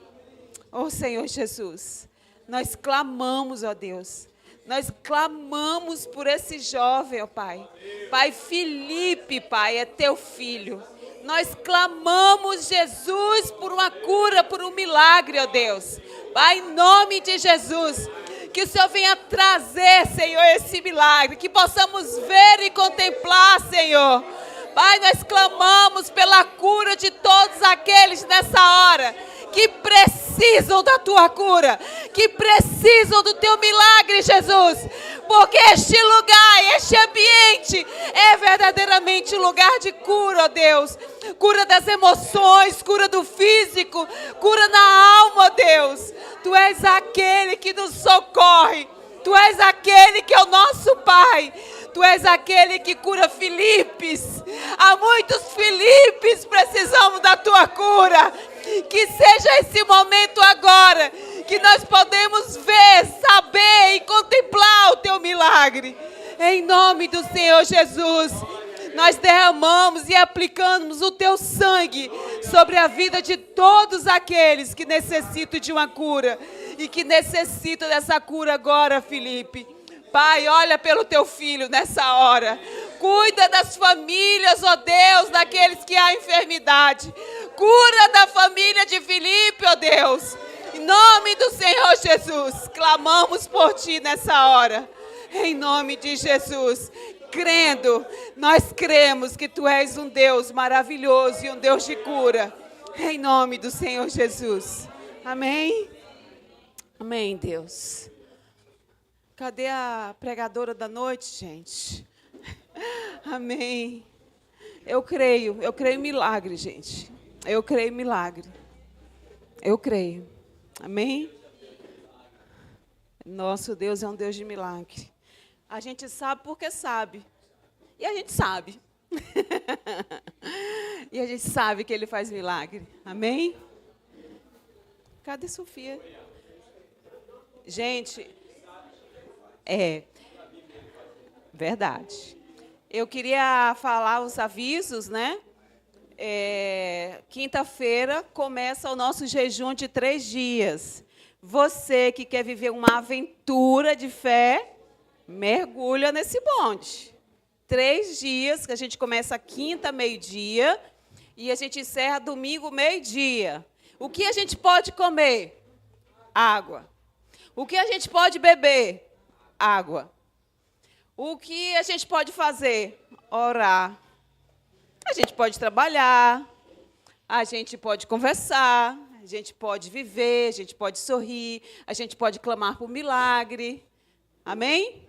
Oh, Senhor Jesus, nós clamamos, ó Deus. Nós clamamos por esse jovem, ó Pai. Pai, Felipe, Pai, é teu filho. Nós clamamos, Jesus, por uma cura, por um milagre, ó Deus. Pai, em nome de Jesus, que o Senhor venha trazer, Senhor, esse milagre. Que possamos ver e contemplar, Senhor. Pai, nós clamamos pela cura de todos aqueles nessa hora que precisam da tua cura, que precisam do teu milagre, Jesus, porque este lugar, este ambiente é verdadeiramente um lugar de cura, ó Deus, cura das emoções, cura do físico, cura na alma, ó Deus. Tu és aquele que nos socorre Tu és aquele que é o nosso Pai. Tu és aquele que cura Filipes. Há muitos Filipes precisamos da tua cura. Que seja esse momento agora, que nós podemos ver, saber e contemplar o teu milagre. Em nome do Senhor Jesus, nós derramamos e aplicamos o teu sangue sobre a vida de todos aqueles que necessitam de uma cura e que necessitam dessa cura agora, Felipe. Pai, olha pelo teu filho nessa hora. Cuida das famílias, ó Deus, daqueles que há enfermidade. Cura da família de Felipe, ó Deus. Em nome do Senhor Jesus, clamamos por ti nessa hora. Em nome de Jesus. Crendo, nós cremos que tu és um Deus maravilhoso e um Deus de cura. Em nome do Senhor Jesus. Amém? Amém, Deus. Cadê a pregadora da noite, gente? Amém. Eu creio em milagre, gente. Eu creio em milagre. Eu creio. Amém? Nosso Deus é um Deus de milagre. A gente sabe porque sabe. E a gente sabe. E a gente sabe que Ele faz milagre. Amém? Cadê Sofia? Gente, verdade. Eu queria falar os avisos, né? Quinta-feira começa o nosso jejum de 3 dias. Você que quer viver uma aventura de fé, mergulha nesse bonde. 3 dias, que a gente começa quinta, meio-dia, e a gente encerra domingo, meio-dia. O que a gente pode comer? Água. O que a gente pode beber? Água. O que a gente pode fazer? Orar. A gente pode trabalhar, a gente pode conversar, a gente pode viver, a gente pode sorrir, a gente pode clamar por milagre. Amém?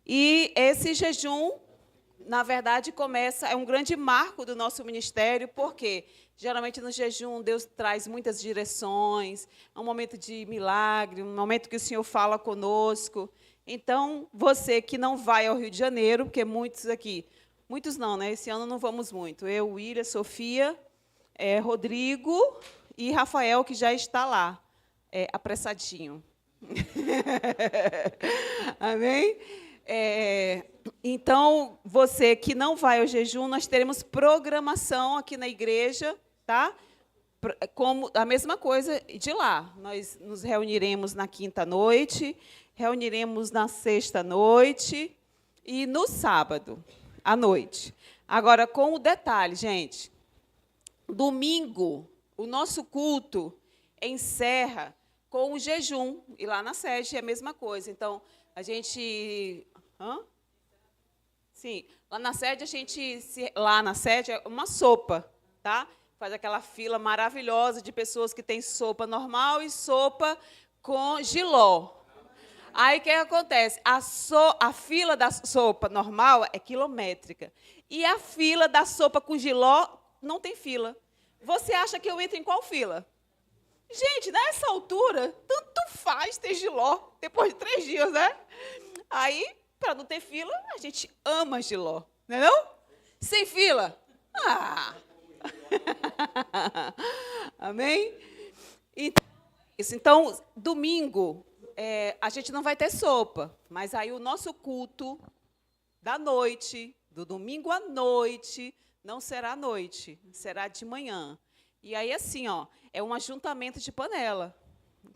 E esse jejum, na verdade, é um grande marco do nosso ministério, porque geralmente no jejum Deus traz muitas direções, é um momento de milagre, um momento que o Senhor fala conosco. Então, você que não vai ao Rio de Janeiro, porque muitos aqui, muitos não, né? Esse ano não vamos muito. Eu, William, Sofia, Rodrigo e Rafael, que já está lá, apressadinho. Amém? Então, você que não vai ao jejum, nós teremos programação aqui na igreja, tá? Como a mesma coisa de lá. Nós nos reuniremos na quinta-noite, reuniremos na sexta-noite e no sábado à noite. Agora, com o detalhe, gente, domingo, o nosso culto encerra com o jejum, e lá na sede é a mesma coisa. Então, a gente... Sim, lá na sede é uma sopa, tá? Faz aquela fila maravilhosa de pessoas que têm sopa normal e sopa com jiló. Aí, o que acontece? A fila da sopa normal é quilométrica. E a fila da sopa com jiló não tem fila. Você acha que eu entro em qual fila? Gente, nessa altura, tanto faz ter jiló, depois de 3 dias, né? Aí, para não ter fila, a gente ama jiló, não é não? Sem fila. Amém? Então, domingo, a gente não vai ter sopa, mas aí o nosso culto da noite, do domingo à noite, não será à noite, será de manhã. E aí, assim, é um ajuntamento de panela.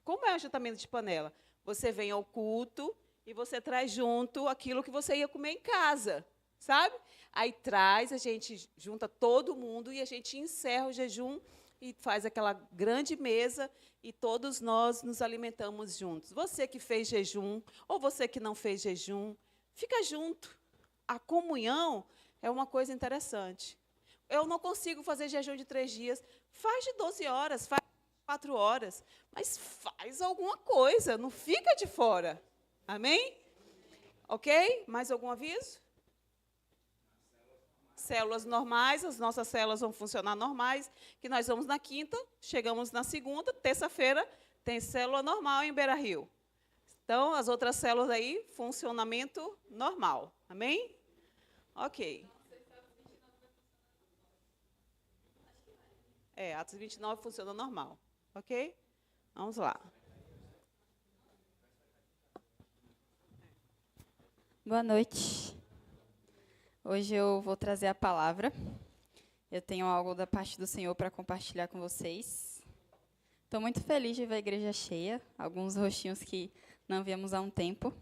Como é um ajuntamento de panela? Você vem ao culto e você traz junto aquilo que você ia comer em casa, sabe? Aí traz, a gente junta todo mundo e a gente encerra o jejum e faz aquela grande mesa e todos nós nos alimentamos juntos. Você que fez jejum ou você que não fez jejum, fica junto. A comunhão é uma coisa interessante. Eu não consigo fazer jejum de 3 dias. Faz de 12 horas, faz de 4 horas, mas faz alguma coisa, não fica de fora. Amém? Ok? Mais algum aviso? Células normais, as nossas células vão funcionar normais, que nós vamos na quinta, chegamos na segunda, terça-feira, tem célula normal em Beira-Rio. Então, as outras células aí, funcionamento normal. Amém? Ok. Atos 29 funciona normal. Ok? Vamos lá. Boa noite. Hoje eu vou trazer a palavra. Eu tenho algo da parte do Senhor para compartilhar com vocês. Estou muito feliz de ver a igreja cheia, alguns rostinhos que não víamos há um tempo.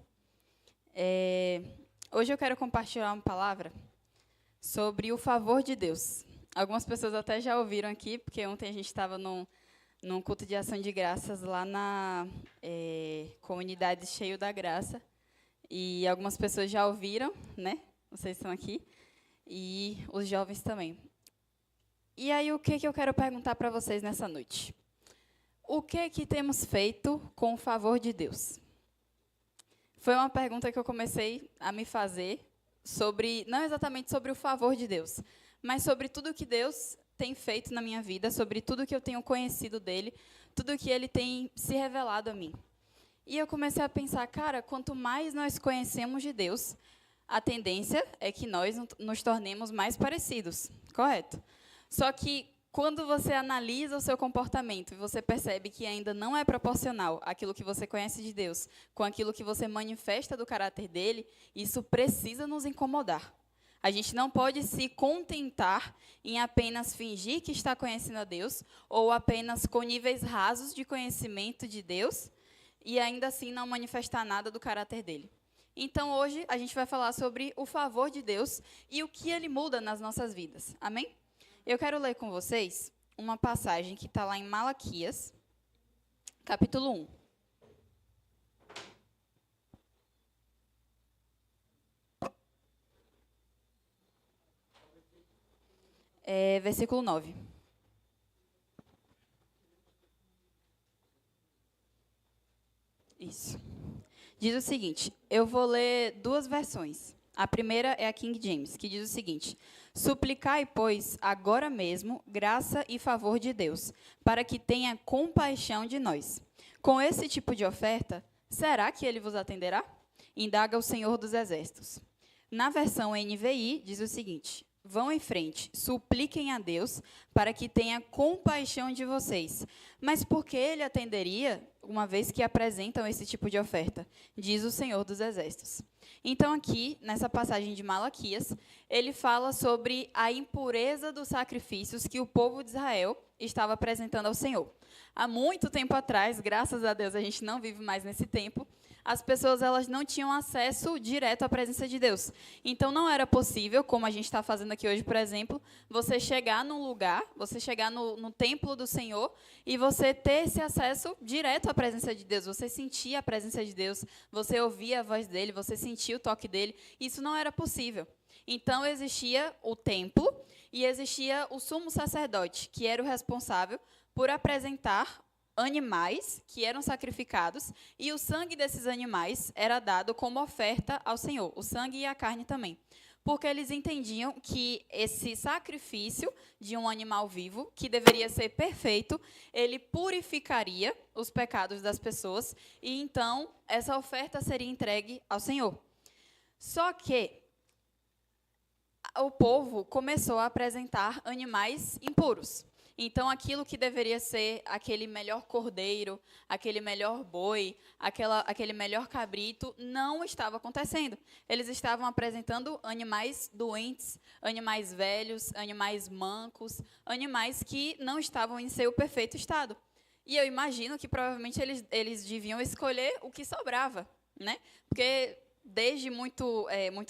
Hoje eu quero compartilhar uma palavra sobre o favor de Deus. Algumas pessoas até já ouviram aqui, porque ontem a gente estava num culto de ação de graças lá na comunidade Cheio da Graça. E algumas pessoas já ouviram, né? Vocês estão aqui. E os jovens também. E aí, o que eu quero perguntar para vocês nessa noite? O que temos feito com o favor de Deus? Foi uma pergunta que eu comecei a me fazer sobre, não exatamente sobre o favor de Deus, mas sobre tudo que Deus tem feito na minha vida, sobre tudo que eu tenho conhecido dele, tudo que ele tem se revelado a mim. E eu comecei a pensar, cara, quanto mais nós conhecemos de Deus, a tendência é que nós nos tornemos mais parecidos, correto? Só que quando você analisa o seu comportamento e você percebe que ainda não é proporcional aquilo que você conhece de Deus com aquilo que você manifesta do caráter dele, isso precisa nos incomodar. A gente não pode se contentar em apenas fingir que está conhecendo a Deus ou apenas com níveis rasos de conhecimento de Deus e ainda assim não manifestar nada do caráter dele. Então, hoje, a gente vai falar sobre o favor de Deus e o que ele muda nas nossas vidas. Amém? Eu quero ler com vocês uma passagem que está lá em Malaquias, capítulo 1. Versículo 9. Isso. Diz o seguinte, eu vou ler duas versões. A primeira é a King James, que diz o seguinte: suplicai, pois, agora mesmo, graça e favor de Deus, para que tenha compaixão de nós. Com esse tipo de oferta, será que ele vos atenderá? Indaga o Senhor dos Exércitos. Na versão NVI, diz o seguinte: vão em frente, supliquem a Deus para que tenha compaixão de vocês. Mas por que ele atenderia, uma vez que apresentam esse tipo de oferta? Diz o Senhor dos Exércitos. Então, aqui, nessa passagem de Malaquias, ele fala sobre a impureza dos sacrifícios que o povo de Israel estava apresentando ao Senhor. Há muito tempo atrás, graças a Deus, a gente não vive mais nesse tempo, as pessoas elas não tinham acesso direto à presença de Deus. Então, não era possível, como a gente está fazendo aqui hoje, por exemplo, você chegar num lugar, você chegar no templo do Senhor e você ter esse acesso direto à presença de Deus. Você sentia a presença de Deus, você ouvia a voz dele, você sentia o toque dele. Isso não era possível. Então, existia o templo e existia o sumo sacerdote, que era o responsável por apresentar animais que eram sacrificados, e o sangue desses animais era dado como oferta ao Senhor, o sangue e a carne também, porque eles entendiam que esse sacrifício de um animal vivo, que deveria ser perfeito, ele purificaria os pecados das pessoas, e então essa oferta seria entregue ao Senhor. Só que o povo começou a apresentar animais impuros. Então, aquilo que deveria ser aquele melhor cordeiro, aquele melhor boi, aquele melhor cabrito, não estava acontecendo. Eles estavam apresentando animais doentes, animais velhos, animais mancos, animais que não estavam em seu perfeito estado. E eu imagino que, provavelmente, eles deviam escolher o que sobrava, né? Porque, desde muito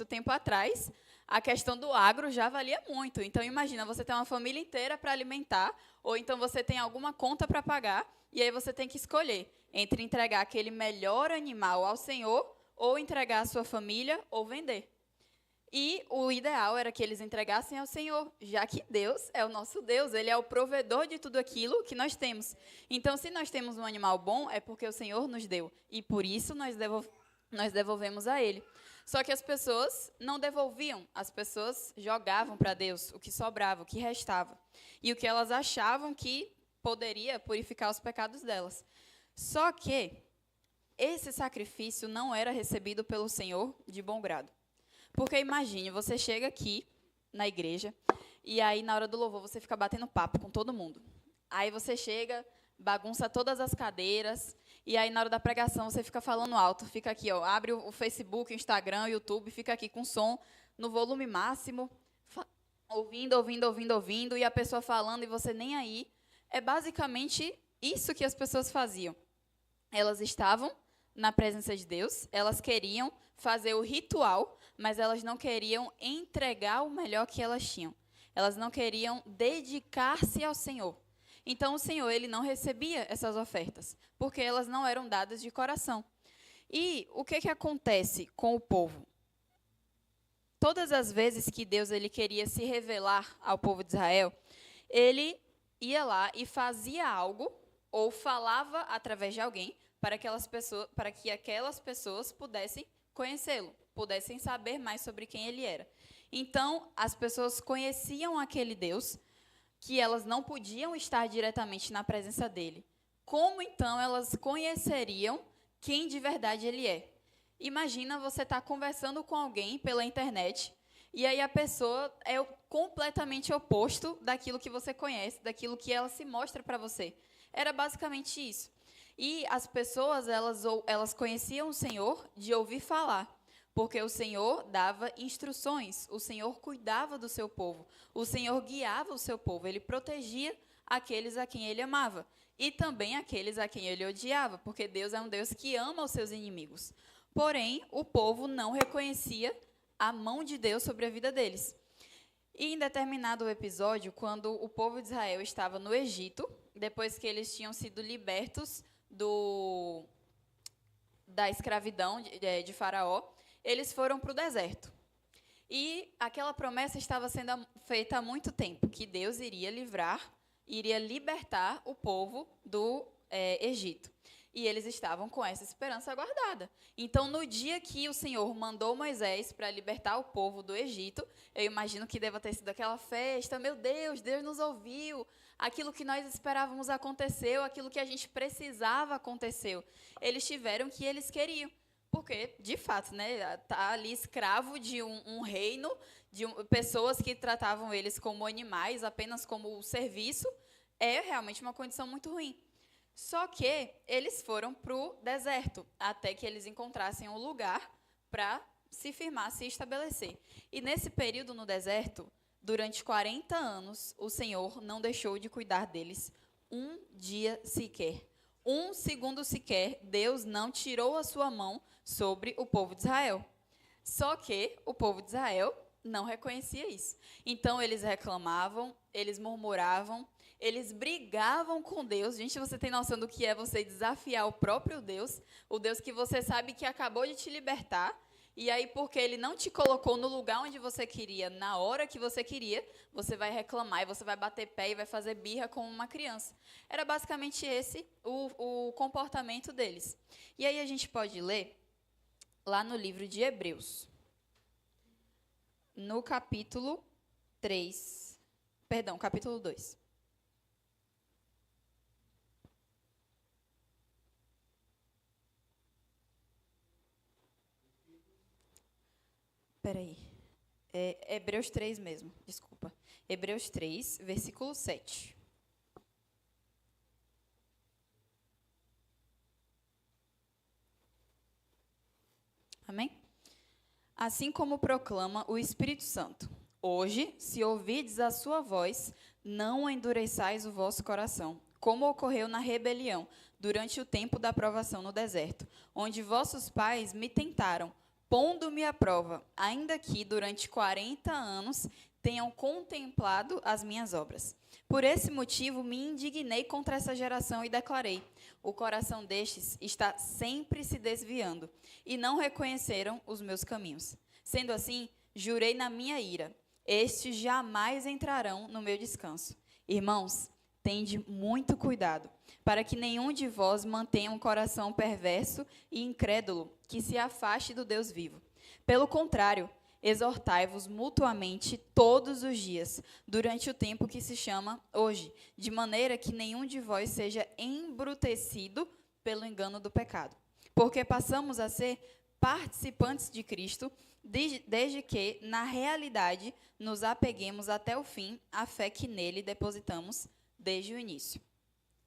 tempo atrás, a questão do agro já valia muito. Então, imagina, você tem uma família inteira para alimentar, ou então você tem alguma conta para pagar, e aí você tem que escolher entre entregar aquele melhor animal ao Senhor, ou entregar a sua família, ou vender. E o ideal era que eles entregassem ao Senhor, já que Deus é o nosso Deus, Ele é o provedor de tudo aquilo que nós temos. Então, se nós temos um animal bom, é porque o Senhor nos deu, e por isso nós devolvemos a Ele. Só que as pessoas não devolviam, as pessoas jogavam para Deus o que sobrava, o que restava. E o que elas achavam que poderia purificar os pecados delas. Só que esse sacrifício não era recebido pelo Senhor de bom grado. Porque imagine, você chega aqui na igreja e aí na hora do louvor você fica batendo papo com todo mundo. Aí você chega, bagunça todas as cadeiras e aí na hora da pregação você fica falando alto, fica aqui, ó, abre o Facebook, o Instagram, o YouTube, fica aqui com som no volume máximo, ouvindo e a pessoa falando e você nem aí. É basicamente isso que as pessoas faziam. Elas estavam na presença de Deus, elas queriam fazer o ritual, mas elas não queriam entregar o melhor que elas tinham. Elas não queriam dedicar-se ao Senhor. Então, o Senhor, ele não recebia essas ofertas, porque elas não eram dadas de coração. E o que acontece com o povo? Todas as vezes que Deus ele queria se revelar ao povo de Israel, ele ia lá e fazia algo, ou falava através de alguém, para que aquelas pessoas pudessem conhecê-lo, pudessem saber mais sobre quem ele era. Então, as pessoas conheciam aquele Deus, que elas não podiam estar diretamente na presença dele. Como, então, elas conheceriam quem de verdade ele é? Imagina você estar conversando com alguém pela internet, e aí a pessoa é completamente oposto daquilo que você conhece, daquilo que ela se mostra para você. Era basicamente isso. E as pessoas, elas conheciam o Senhor de ouvir falar, porque o Senhor dava instruções, o Senhor cuidava do seu povo, o Senhor guiava o seu povo, ele protegia aqueles a quem ele amava e também aqueles a quem ele odiava, porque Deus é um Deus que ama os seus inimigos. Porém, o povo não reconhecia a mão de Deus sobre a vida deles. E em determinado episódio, quando o povo de Israel estava no Egito, depois que eles tinham sido libertos da escravidão de Faraó, eles foram para o deserto. E aquela promessa estava sendo feita há muito tempo, que Deus iria libertar o povo do Egito. E eles estavam com essa esperança guardada. Então, no dia que o Senhor mandou Moisés para libertar o povo do Egito, eu imagino que deva ter sido aquela festa, meu Deus, Deus nos ouviu, aquilo que nós esperávamos aconteceu, aquilo que a gente precisava aconteceu. Eles tiveram o que eles queriam, porque, de fato, né, tá ali escravo de um reino, de pessoas que tratavam eles como animais, apenas como serviço, é realmente uma condição muito ruim. Só que eles foram para o deserto, até que eles encontrassem um lugar para se firmar, se estabelecer. E nesse período no deserto, durante 40 anos, o Senhor não deixou de cuidar deles um dia sequer. Um segundo sequer, Deus não tirou a sua mão sobre o povo de Israel. Só que o povo de Israel não reconhecia isso. Então, eles reclamavam, eles murmuravam, eles brigavam com Deus. Gente, você tem noção do que é você desafiar o próprio Deus, o Deus que você sabe que acabou de te libertar, e aí, porque ele não te colocou no lugar onde você queria, na hora que você queria, você vai reclamar, e você vai bater pé e vai fazer birra como uma criança. Era basicamente esse o comportamento deles. E aí a gente pode ler lá no livro de Hebreus, no capítulo 2. Espera aí. É Hebreus 3 mesmo, desculpa. Hebreus 3, versículo 7. Amém? Assim como proclama o Espírito Santo. Hoje, se ouvirdes a sua voz, não endureçais o vosso coração, como ocorreu na rebelião, durante o tempo da provação no deserto, onde vossos pais me tentaram, pondo-me à prova, ainda que durante 40 anos tenham contemplado as minhas obras. Por esse motivo me indignei contra essa geração e declarei: o coração destes está sempre se desviando, e não reconheceram os meus caminhos. Sendo assim, jurei na minha ira: estes jamais entrarão no meu descanso. Irmãos, tende muito cuidado, para que nenhum de vós mantenha um coração perverso e incrédulo, que se afaste do Deus vivo. Pelo contrário, exortai-vos mutuamente todos os dias, durante o tempo que se chama hoje, de maneira que nenhum de vós seja embrutecido pelo engano do pecado. porque passamos a ser participantes de Cristo, desde que, na realidade, nos apeguemos até o fim à fé que nele depositamos desde o início.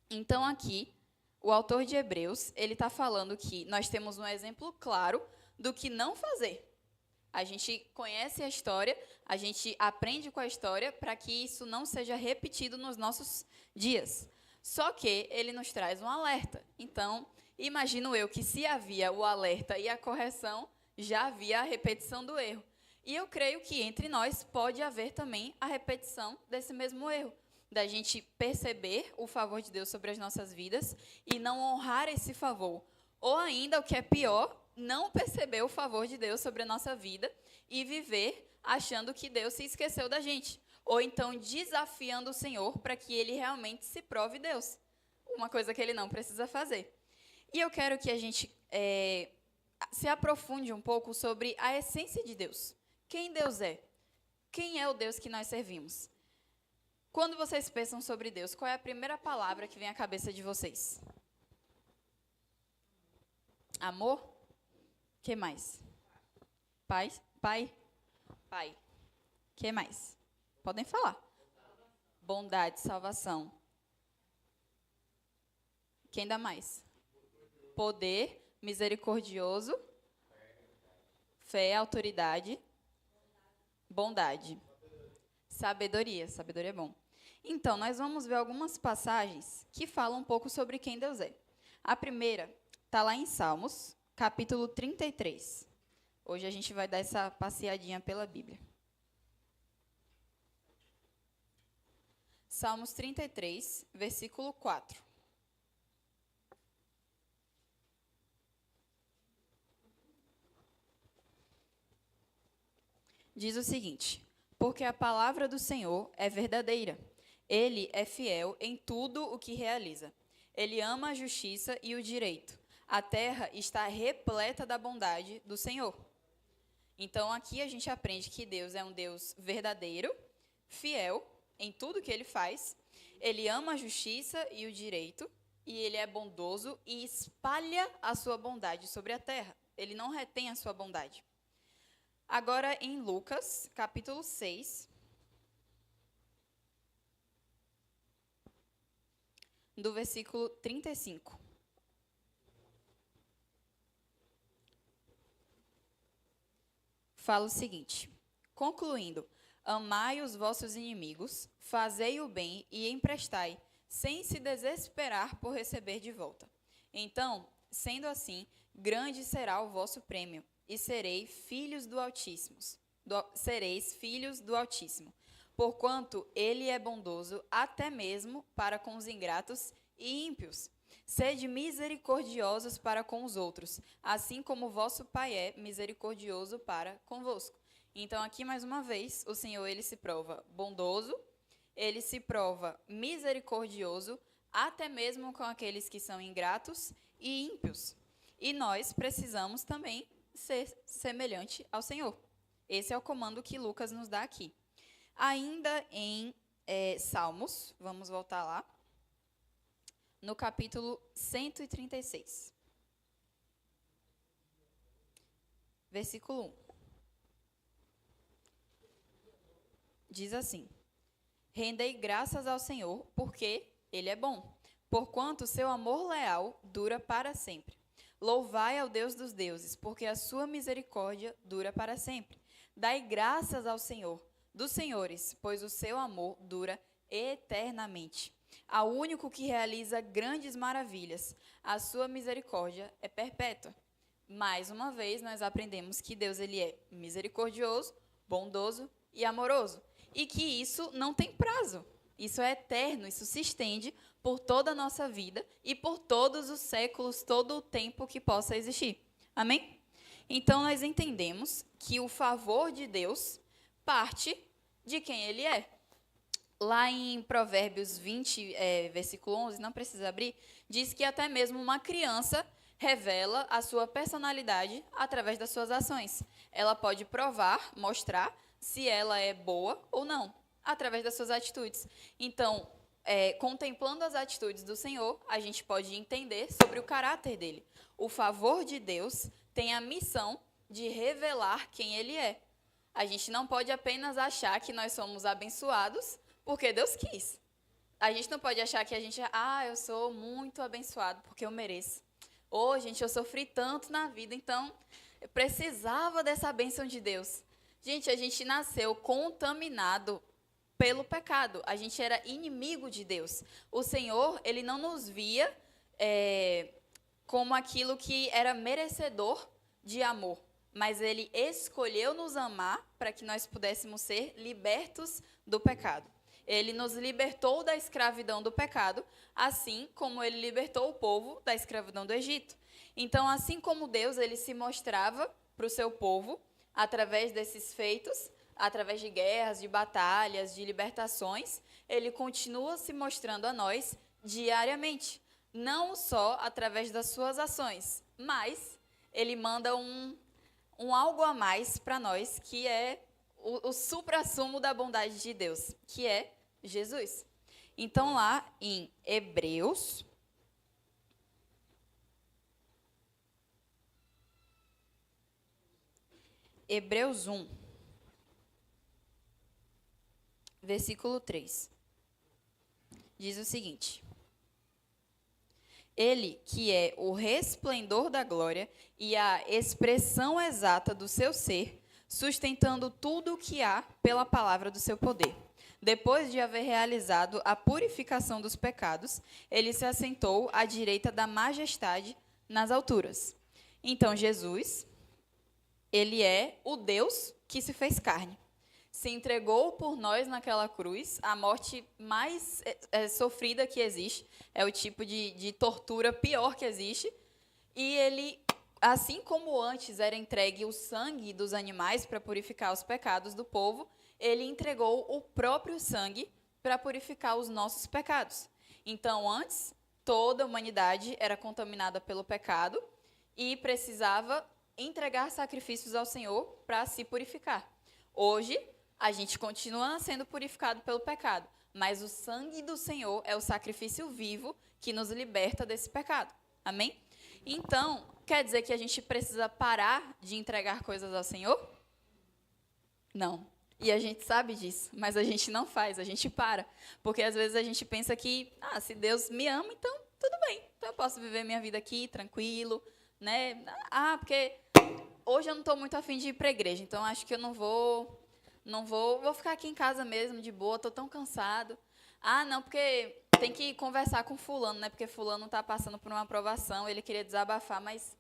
Então, aqui, o autor de Hebreus, ele está falando que nós temos um exemplo claro do que não fazer. A gente conhece a história, a gente aprende com a história para que isso não seja repetido nos nossos dias. Só que ele nos traz um alerta. Então, imagino eu que se havia o alerta e a correção, já havia a repetição do erro. E eu creio que entre nós pode haver também a repetição desse mesmo erro, da gente perceber o favor de Deus sobre as nossas vidas e não honrar esse favor. Ou ainda, o que é pior, não perceber o favor de Deus sobre a nossa vida e viver achando que Deus se esqueceu da gente. Ou então desafiando o Senhor para que Ele realmente se prove Deus. Uma coisa que Ele não precisa fazer. E eu quero que a gente se aprofunde um pouco sobre a essência de Deus. Quem Deus é? Quem é o Deus que nós servimos? Quando vocês pensam sobre Deus, qual é a primeira palavra que vem à cabeça de vocês? Amor? O que mais? Pai? Pai? Pai. O que mais? Podem falar. Bondade, salvação. Quem dá mais? Poder, misericordioso. Fé, autoridade. Bondade. Sabedoria. Sabedoria é bom. Então, nós vamos ver algumas passagens que falam um pouco sobre quem Deus é. A primeira está lá em Salmos, capítulo 33. Hoje a gente vai dar essa passeadinha pela Bíblia. Salmos 33, versículo 4. Diz o seguinte: porque a palavra do Senhor é verdadeira. Ele é fiel em tudo o que realiza. Ele ama a justiça e o direito. A terra está repleta da bondade do Senhor. Então, aqui a gente aprende que Deus é um Deus verdadeiro, fiel em tudo que Ele faz. Ele ama a justiça e o direito, e Ele é bondoso e espalha a sua bondade sobre a terra. Ele não retém a sua bondade. Agora, em Lucas, capítulo 6, do versículo 35. Fala o seguinte: concluindo, amai os vossos inimigos, fazei o bem e emprestai, sem se desesperar por receber de volta. Então, sendo assim, grande será o vosso prêmio, e sereis filhos do Altíssimo. Porquanto ele é bondoso até mesmo para com os ingratos e ímpios. Sede misericordiosos para com os outros, assim como o vosso Pai é misericordioso para convosco. Então, aqui, mais uma vez, o Senhor, ele se prova bondoso, ele se prova misericordioso, até mesmo com aqueles que são ingratos e ímpios. E nós precisamos também ser semelhante ao Senhor. Esse é o comando que Lucas nos dá aqui. Ainda em Salmos, vamos voltar lá, no capítulo 136. Versículo 1. Diz assim: rendei graças ao Senhor, porque Ele é bom, porquanto seu amor leal dura para sempre. Louvai ao Deus dos deuses, porque a sua misericórdia dura para sempre. Dai graças ao Senhor dos senhores, pois o seu amor dura eternamente. Ao único que realiza grandes maravilhas, a sua misericórdia é perpétua. Mais uma vez, nós aprendemos que Deus, ele é misericordioso, bondoso e amoroso. E que isso não tem prazo. Isso é eterno, isso se estende por toda a nossa vida e por todos os séculos, todo o tempo que possa existir. Amém? Então, nós entendemos que o favor de Deus parte de quem Ele é. Lá em Provérbios 20, versículo 11, não precisa abrir, diz que até mesmo uma criança revela a sua personalidade através das suas ações. Ela pode provar, mostrar se ela é boa ou não, através das suas atitudes. Então, contemplando as atitudes do Senhor, a gente pode entender sobre o caráter dele. O favor de Deus tem a missão de revelar quem ele é. A gente não pode apenas achar que nós somos abençoados porque Deus quis. A gente não pode achar que eu sou muito abençoado porque eu mereço. Gente, eu sofri tanto na vida, então eu precisava dessa bênção de Deus. Gente, a gente nasceu contaminado pelo pecado. A gente era inimigo de Deus. O Senhor, ele não nos via como aquilo que era merecedor de amor, mas ele escolheu nos amar para que nós pudéssemos ser libertos do pecado. Ele nos libertou da escravidão do pecado, assim como ele libertou o povo da escravidão do Egito. Então, assim como Deus, ele se mostrava para o seu povo através desses feitos, através de guerras, de batalhas, de libertações, ele continua se mostrando a nós diariamente. Não só através das suas ações, mas ele manda um algo a mais para nós, que é o suprassumo da bondade de Deus, que é Jesus. Então, lá em Hebreus 1, versículo 3, diz o seguinte: Ele, que é o resplendor da glória e a expressão exata do seu ser, sustentando tudo o que há pela palavra do seu poder. Depois de haver realizado a purificação dos pecados, ele se assentou à direita da majestade nas alturas. Então, Jesus, ele é o Deus que se fez carne. Se entregou por nós naquela cruz, a morte mais sofrida que existe, é o tipo de tortura pior que existe, e ele, assim como antes era entregue o sangue dos animais para purificar os pecados do povo, ele entregou o próprio sangue para purificar os nossos pecados. Então, antes, toda a humanidade era contaminada pelo pecado e precisava entregar sacrifícios ao Senhor para se purificar. Hoje, a gente continua sendo purificado pelo pecado, mas o sangue do Senhor é o sacrifício vivo que nos liberta desse pecado. Amém? Então, quer dizer que a gente precisa parar de entregar coisas ao Senhor? Não. E a gente sabe disso, mas a gente não faz, a gente para. Porque às vezes a gente pensa que, se Deus me ama, então tudo bem. Então eu posso viver minha vida aqui, tranquilo, né? Porque hoje eu não estou muito afim de ir para a igreja, então acho que eu vou ficar aqui em casa mesmo, de boa, estou tão cansado. Não, porque tem que conversar com fulano, né? Porque fulano está passando por uma aprovação, ele queria desabafar, mas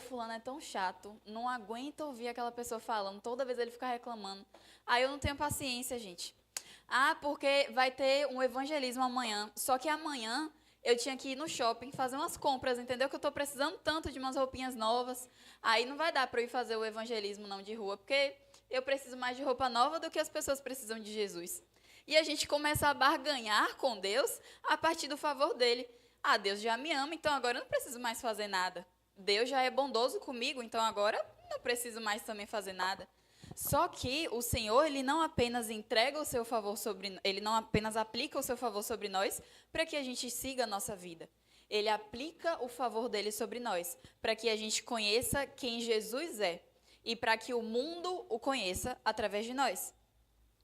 fulano é tão chato, não aguenta ouvir aquela pessoa falando, toda vez ele fica reclamando. Eu não tenho paciência, gente. Porque vai ter um evangelismo amanhã, só que amanhã eu tinha que ir no shopping fazer umas compras, entendeu? Que eu estou precisando tanto de umas roupinhas novas. Aí não vai dar para eu ir fazer o evangelismo não de rua, porque eu preciso mais de roupa nova do que as pessoas precisam de Jesus. E a gente começa a barganhar com Deus a partir do favor dele. Deus já me ama, então agora eu não preciso mais fazer nada. Deus já é bondoso comigo, então agora não preciso mais também fazer nada. Só que o Senhor, ele não apenas entrega o seu favor ele não apenas aplica o seu favor sobre nós para que a gente siga a nossa vida. Ele aplica o favor dele sobre nós para que a gente conheça quem Jesus é e para que o mundo o conheça através de nós.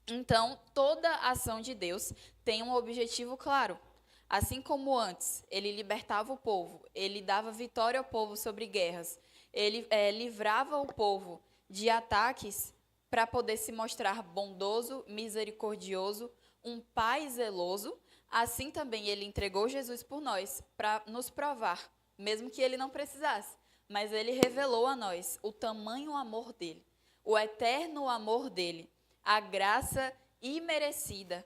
Então, toda a ação de Deus tem um objetivo claro. Assim como antes, ele libertava o povo, ele dava vitória ao povo sobre guerras, ele livrava o povo de ataques para poder se mostrar bondoso, misericordioso, um pai zeloso, assim também ele entregou Jesus por nós, para nos provar, mesmo que ele não precisasse, mas ele revelou a nós o tamanho amor dele, o eterno amor dele, a graça imerecida,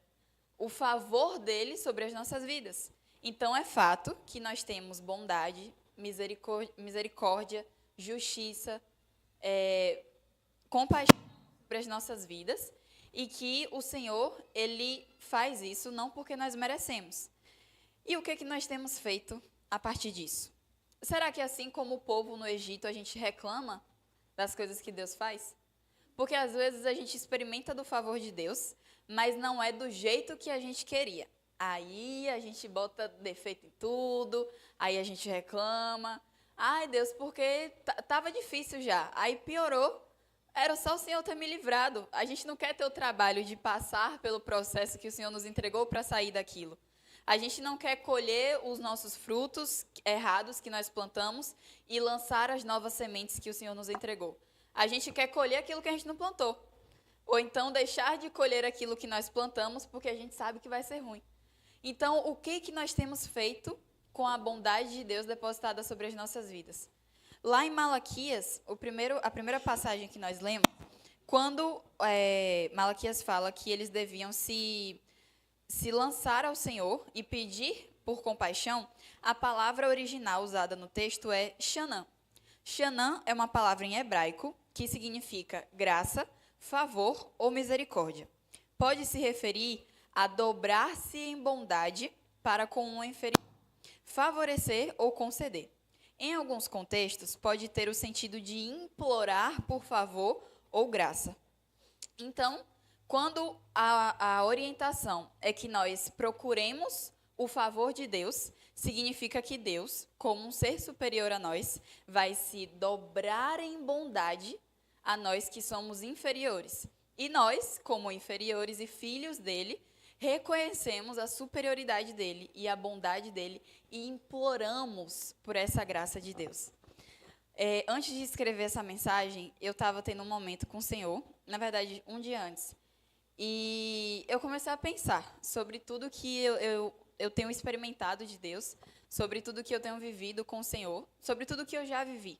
o favor dele sobre as nossas vidas. Então, é fato que nós temos bondade, misericórdia, justiça, compaixão sobre as nossas vidas, e que o Senhor, ele faz isso não porque nós merecemos. E o que nós temos feito a partir disso? Será que assim como o povo no Egito, a gente reclama das coisas que Deus faz? Porque às vezes a gente experimenta do favor de Deus, mas não é do jeito que a gente queria. Aí a gente bota defeito em tudo, aí a gente reclama. Ai, Deus, porque tava difícil já. Aí piorou. Era só o Senhor ter me livrado. A gente não quer ter o trabalho de passar pelo processo que o Senhor nos entregou para sair daquilo. A gente não quer colher os nossos frutos errados que nós plantamos e lançar as novas sementes que o Senhor nos entregou. A gente quer colher aquilo que a gente não plantou. Ou então deixar de colher aquilo que nós plantamos porque a gente sabe que vai ser ruim. Então, o que nós temos feito com a bondade de Deus depositada sobre as nossas vidas? Lá em Malaquias, a primeira passagem que nós lemos, quando Malaquias fala que eles deviam se lançar ao Senhor e pedir por compaixão, a palavra original usada no texto é Shanã. Shanã é uma palavra em hebraico que significa graça, favor ou misericórdia. Pode se referir a dobrar-se em bondade para com um inferior, favorecer ou conceder. Em alguns contextos, pode ter o sentido de implorar por favor ou graça. Então, quando a orientação é que nós procuremos o favor de Deus, significa que Deus, como um ser superior a nós, vai se dobrar em bondade a nós que somos inferiores. E nós, como inferiores e filhos dele, reconhecemos a superioridade dele e a bondade dele e imploramos por essa graça de Deus. Antes de escrever essa mensagem, eu estava tendo um momento com o Senhor, na verdade, um dia antes. E eu comecei a pensar sobre tudo que eu tenho experimentado de Deus, sobre tudo que eu tenho vivido com o Senhor, sobre tudo que eu já vivi.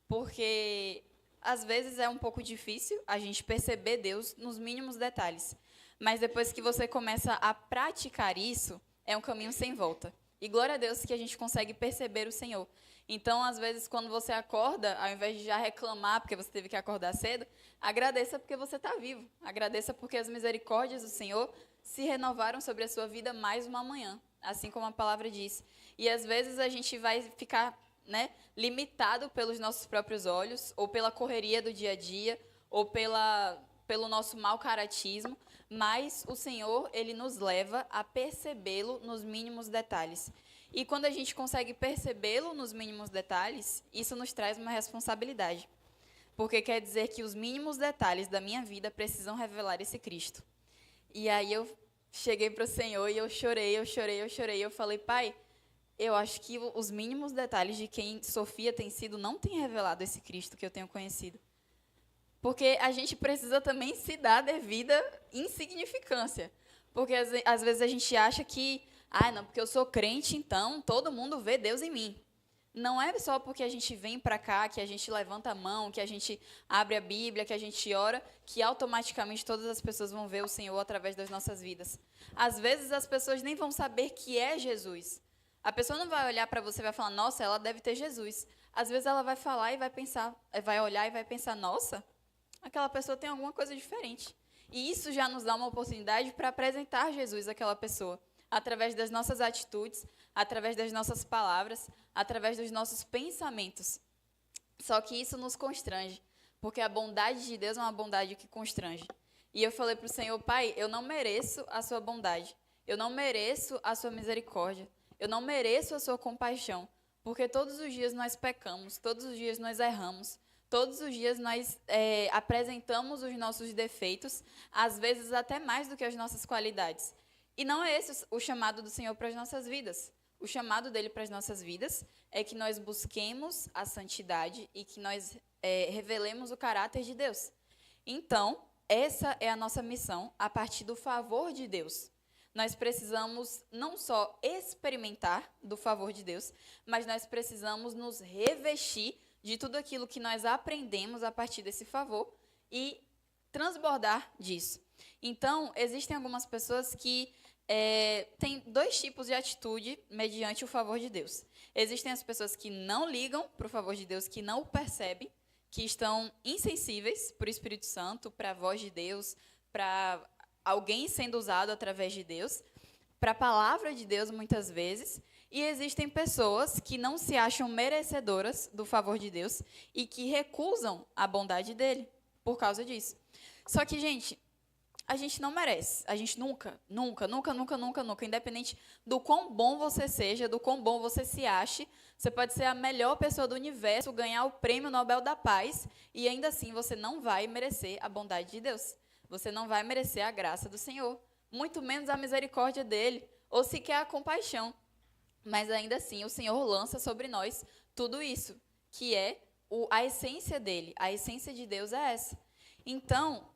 Porque, às vezes, é um pouco difícil a gente perceber Deus nos mínimos detalhes. Mas depois que você começa a praticar isso, é um caminho sem volta. E glória a Deus que a gente consegue perceber o Senhor. Então, às vezes, quando você acorda, ao invés de já reclamar porque você teve que acordar cedo, agradeça porque você está vivo. Agradeça porque as misericórdias do Senhor se renovaram sobre a sua vida mais uma manhã, assim como a palavra diz. E, às vezes, a gente vai ficar limitado pelos nossos próprios olhos, ou pela correria do dia a dia, ou pelo nosso mau caratismo, mas o Senhor, ele nos leva a percebê-lo nos mínimos detalhes. E quando a gente consegue percebê-lo nos mínimos detalhes, isso nos traz uma responsabilidade. Porque quer dizer que os mínimos detalhes da minha vida precisam revelar esse Cristo. E aí eu cheguei para o Senhor e eu chorei. Eu falei, Pai, eu acho que os mínimos detalhes de quem Sofia tem sido não tem revelado esse Cristo que eu tenho conhecido. Porque a gente precisa também se dar a devida insignificância. Porque às vezes a gente acha que, não, porque eu sou crente, então todo mundo vê Deus em mim. Não é só porque a gente vem para cá, que a gente levanta a mão, que a gente abre a Bíblia, que a gente ora, que automaticamente todas as pessoas vão ver o Senhor através das nossas vidas. Às vezes as pessoas nem vão saber que é Jesus. A pessoa não vai olhar para você e vai falar, nossa, ela deve ter Jesus. Às vezes ela vai falar e vai pensar, vai olhar e vai pensar, nossa, aquela pessoa tem alguma coisa diferente. E isso já nos dá uma oportunidade para apresentar Jesus àquela pessoa, através das nossas atitudes, através das nossas palavras, através dos nossos pensamentos. Só que isso nos constrange, porque a bondade de Deus é uma bondade que constrange. E eu falei para o Senhor, Pai, eu não mereço a sua bondade, eu não mereço a sua misericórdia, eu não mereço a sua compaixão, porque todos os dias nós pecamos, todos os dias nós erramos, todos os dias nós apresentamos os nossos defeitos, às vezes até mais do que as nossas qualidades. E não é esse o chamado do Senhor para as nossas vidas. O chamado dele para as nossas vidas é que nós busquemos a santidade e que nós revelemos o caráter de Deus. Então, essa é a nossa missão a partir do favor de Deus. Nós precisamos não só experimentar do favor de Deus, mas nós precisamos nos revestir de tudo aquilo que nós aprendemos a partir desse favor e transbordar disso. Então, existem algumas pessoas que têm dois tipos de atitude mediante o favor de Deus. Existem as pessoas que não ligam para o favor de Deus, que não o percebem, que estão insensíveis para o Espírito Santo, para a voz de Deus, para alguém sendo usado através de Deus, para a palavra de Deus muitas vezes. E existem pessoas que não se acham merecedoras do favor de Deus e que recusam a bondade dele por causa disso. Só que, gente, a gente não merece. A gente nunca, independente do quão bom você seja, do quão bom você se ache, você pode ser a melhor pessoa do universo, ganhar o prêmio Nobel da Paz, e ainda assim você não vai merecer a bondade de Deus. Você não vai merecer a graça do Senhor, muito menos a misericórdia dele, ou sequer a compaixão. Mas ainda assim o Senhor lança sobre nós tudo isso, que é a essência dele. A essência de Deus é essa. Então,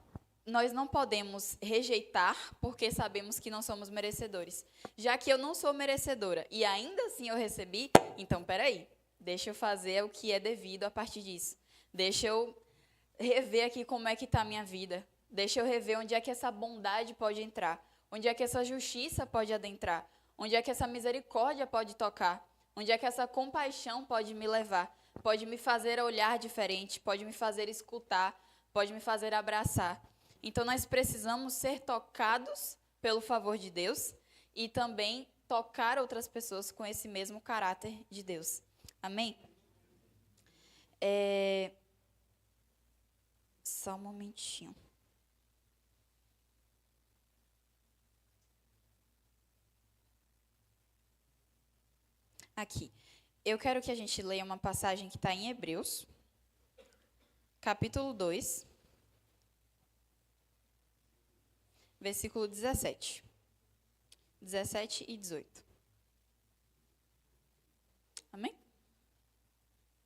nós não podemos rejeitar porque sabemos que não somos merecedores. Já que eu não sou merecedora e ainda assim eu recebi, então, peraí, deixa eu fazer o que é devido a partir disso. Deixa eu rever aqui como é que está a minha vida. Deixa eu rever onde é que essa bondade pode entrar, onde é que essa justiça pode adentrar, onde é que essa misericórdia pode tocar, onde é que essa compaixão pode me levar, pode me fazer olhar diferente, pode me fazer escutar, pode me fazer abraçar. Então, nós precisamos ser tocados pelo favor de Deus e também tocar outras pessoas com esse mesmo caráter de Deus. Amém? Só um momentinho. Aqui. Eu quero que a gente leia uma passagem que está em Hebreus, capítulo 2, versículo 17. 17 e 18. Amém?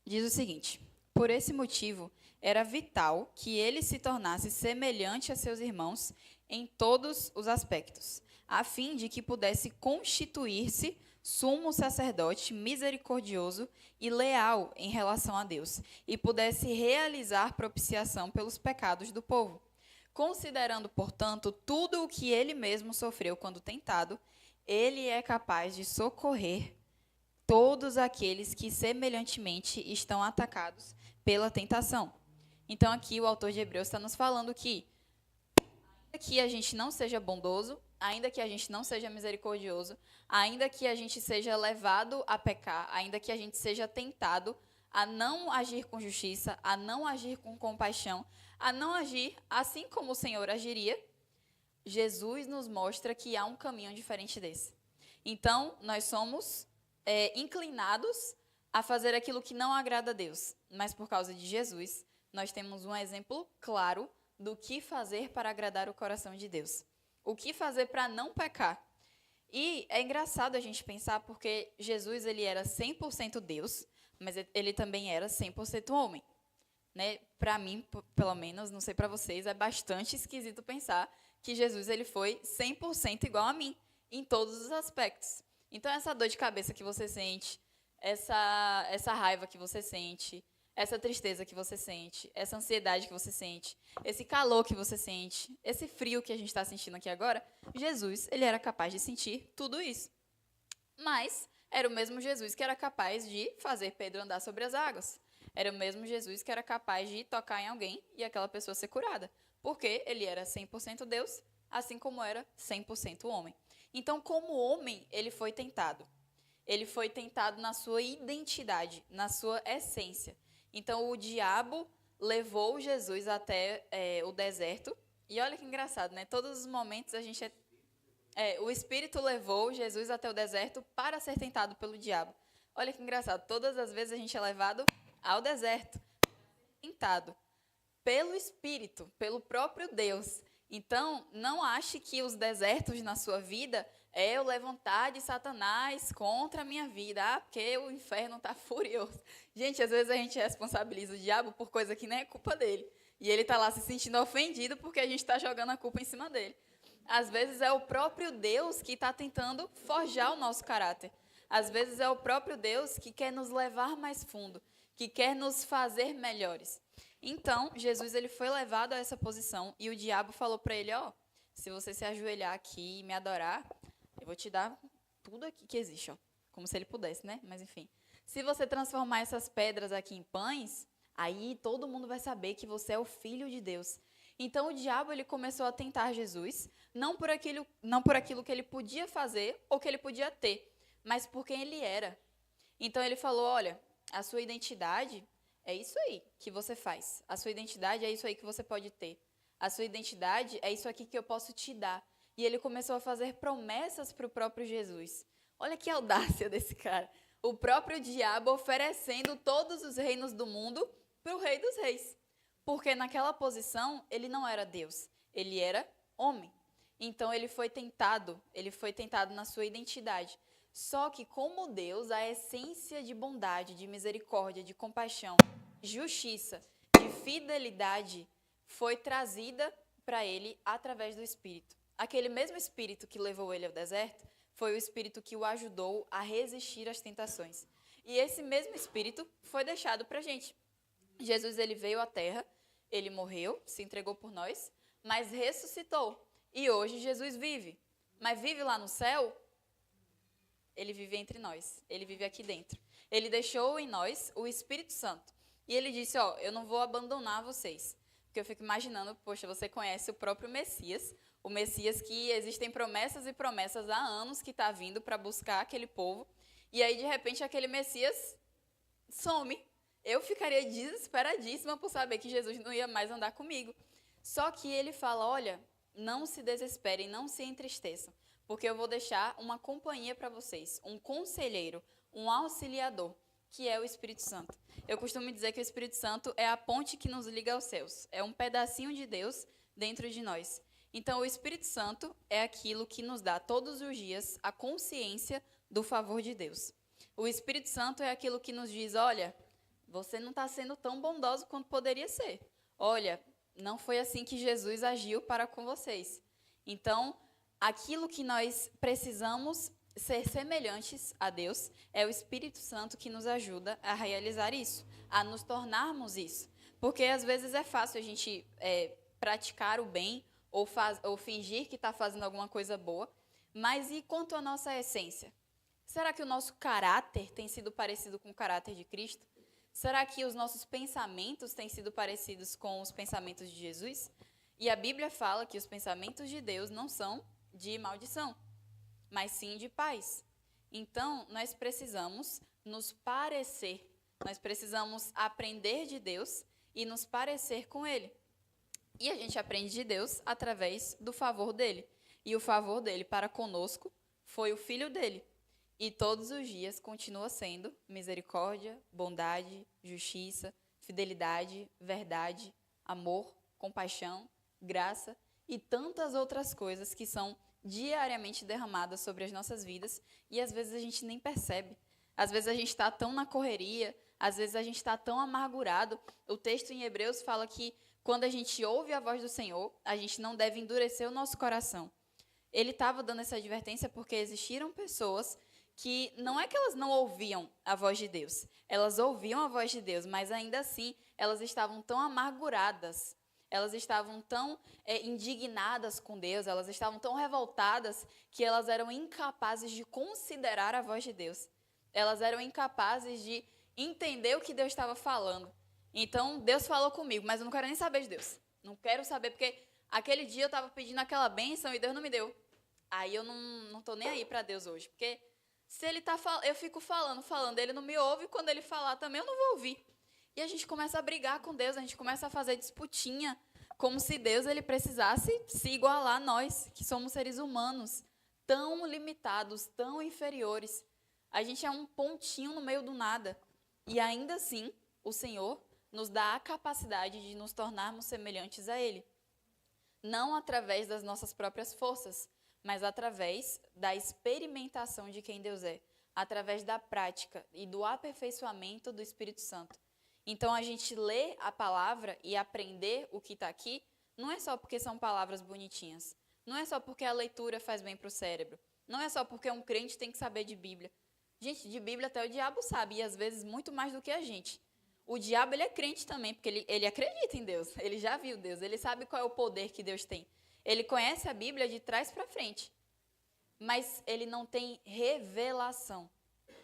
Diz o seguinte: por esse motivo, era vital que ele se tornasse semelhante a seus irmãos em todos os aspectos, a fim de que pudesse constituir-se sumo sacerdote misericordioso e leal em relação a Deus, e pudesse realizar propiciação pelos pecados do povo. Considerando, portanto, tudo o que ele mesmo sofreu quando tentado, ele é capaz de socorrer todos aqueles que semelhantemente estão atacados pela tentação. Então, aqui o autor de Hebreus está nos falando que, ainda que a gente não seja bondoso, ainda que a gente não seja misericordioso, ainda que a gente seja levado a pecar, ainda que a gente seja tentado a não agir com justiça, a não agir com compaixão, a não agir assim como o Senhor agiria, Jesus nos mostra que há um caminho diferente desse. Então, nós somos inclinados a fazer aquilo que não agrada a Deus, mas por causa de Jesus, nós temos um exemplo claro do que fazer para agradar o coração de Deus. O que fazer para não pecar. E é engraçado a gente pensar porque Jesus ele era 100% Deus, mas ele também era 100% homem. Né? Para mim, pelo menos, não sei para vocês, é bastante esquisito pensar que Jesus ele foi 100% igual a mim, em todos os aspectos. Então, essa dor de cabeça que você sente, essa raiva que você sente, essa tristeza que você sente, essa ansiedade que você sente, esse calor que você sente, esse frio que a gente está sentindo aqui agora, Jesus, ele era capaz de sentir tudo isso. Mas era o mesmo Jesus que era capaz de fazer Pedro andar sobre as águas. Era o mesmo Jesus que era capaz de tocar em alguém e aquela pessoa ser curada. Porque ele era 100% Deus, assim como era 100% homem. Então, como homem, ele foi tentado. Ele foi tentado na sua identidade, na sua essência. Então, o diabo levou Jesus até o deserto. E olha que engraçado, né? Todos os momentos a gente o Espírito levou Jesus até o deserto para ser tentado pelo diabo. Olha que engraçado. Todas as vezes a gente é levado ao deserto, tentado pelo Espírito, pelo próprio Deus. Então, não ache que os desertos na sua vida é o levantar de Satanás contra a minha vida. Porque o inferno está furioso. Gente, às vezes a gente responsabiliza o diabo por coisa que nem é culpa dele. E ele está lá se sentindo ofendido porque a gente está jogando a culpa em cima dele. Às vezes é o próprio Deus que está tentando forjar o nosso caráter. Às vezes é o próprio Deus que quer nos levar mais fundo, que quer nos fazer melhores. Então, Jesus ele foi levado a essa posição e o diabo falou para ele, se você se ajoelhar aqui e me adorar, eu vou te dar tudo aqui que existe, como se ele pudesse, né? Mas enfim, se você transformar essas pedras aqui em pães, aí todo mundo vai saber que você é o Filho de Deus. Então, o diabo ele começou a tentar Jesus, não por aquilo que ele podia fazer ou que ele podia ter, mas por quem ele era. Então, ele falou, olha, a sua identidade é isso aí que você faz. A sua identidade é isso aí que você pode ter. A sua identidade é isso aqui que eu posso te dar. E ele começou a fazer promessas para o próprio Jesus. Olha que audácia desse cara. O próprio diabo oferecendo todos os reinos do mundo para o Rei dos Reis. Porque naquela posição ele não era Deus, ele era homem. Então ele foi tentado na sua identidade. Só que como Deus, a essência de bondade, de misericórdia, de compaixão, justiça, de fidelidade foi trazida para ele através do Espírito. Aquele mesmo Espírito que levou ele ao deserto foi o Espírito que o ajudou a resistir às tentações. E esse mesmo Espírito foi deixado para a gente. Jesus, ele veio à Terra, ele morreu, se entregou por nós, mas ressuscitou. E hoje Jesus vive. Mas vive lá no céu? Ele vive entre nós, ele vive aqui dentro. Ele deixou em nós o Espírito Santo. E ele disse, eu não vou abandonar vocês. Porque eu fico imaginando, poxa, você conhece o próprio Messias, o Messias que existem promessas e promessas há anos que está vindo para buscar aquele povo. E aí, de repente, aquele Messias some. Eu ficaria desesperadíssima por saber que Jesus não ia mais andar comigo. Só que ele fala, olha, não se desesperem, não se entristeçam, porque eu vou deixar uma companhia para vocês, um conselheiro, um auxiliador, que é o Espírito Santo. Eu costumo dizer que o Espírito Santo é a ponte que nos liga aos céus, é um pedacinho de Deus dentro de nós. Então, o Espírito Santo é aquilo que nos dá todos os dias a consciência do favor de Deus. O Espírito Santo é aquilo que nos diz, olha, você não está sendo tão bondoso quanto poderia ser. Olha, não foi assim que Jesus agiu para com vocês. Então, aquilo que nós precisamos ser semelhantes a Deus é o Espírito Santo que nos ajuda a realizar isso, a nos tornarmos isso. Porque às vezes é fácil a gente praticar o bem ou fingir que está fazendo alguma coisa boa, mas e quanto à nossa essência? Será que o nosso caráter tem sido parecido com o caráter de Cristo? Será que os nossos pensamentos têm sido parecidos com os pensamentos de Jesus? E a Bíblia fala que os pensamentos de Deus não são de maldição, mas sim de paz. Então, nós precisamos nos parecer, nós precisamos aprender de Deus e nos parecer com Ele. E a gente aprende de Deus através do favor dEle. E o favor dEle para conosco foi o Filho dEle. E todos os dias continua sendo misericórdia, bondade, justiça, fidelidade, verdade, amor, compaixão, graça e tantas outras coisas que são diariamente derramadas sobre as nossas vidas e às vezes a gente nem percebe. Às vezes a gente está tão na correria, às vezes a gente está tão amargurado. O texto em Hebreus fala que quando a gente ouve a voz do Senhor, a gente não deve endurecer o nosso coração. Ele estava dando essa advertência porque existiram pessoas que não é que elas não ouviam a voz de Deus, elas ouviam a voz de Deus, mas ainda assim elas estavam tão amarguradas, elas estavam tão indignadas com Deus, elas estavam tão revoltadas que elas eram incapazes de considerar a voz de Deus. Elas eram incapazes de entender o que Deus estava falando. Então, Deus falou comigo, mas eu não quero nem saber de Deus. Não quero saber, porque aquele dia eu estava pedindo aquela bênção e Deus não me deu. Aí eu não estou nem aí para Deus hoje, porque se ele eu fico falando, ele não me ouve, quando ele falar também eu não vou ouvir. E a gente começa a brigar com Deus, a gente começa a fazer disputinha, como se Deus ele precisasse se igualar a nós, que somos seres humanos, tão limitados, tão inferiores. A gente é um pontinho no meio do nada. E ainda assim, o Senhor nos dá a capacidade de nos tornarmos semelhantes a Ele. Não através das nossas próprias forças, mas através da experimentação de quem Deus é, através da prática e do aperfeiçoamento do Espírito Santo. Então, a gente lê a palavra e aprender o que está aqui, não é só porque são palavras bonitinhas, não é só porque a leitura faz bem para o cérebro, não é só porque um crente tem que saber de Bíblia. Gente, de Bíblia até o diabo sabe, e às vezes muito mais do que a gente. O diabo ele é crente também, porque ele acredita em Deus, ele já viu Deus, ele sabe qual é o poder que Deus tem. Ele conhece a Bíblia de trás para frente, mas ele não tem revelação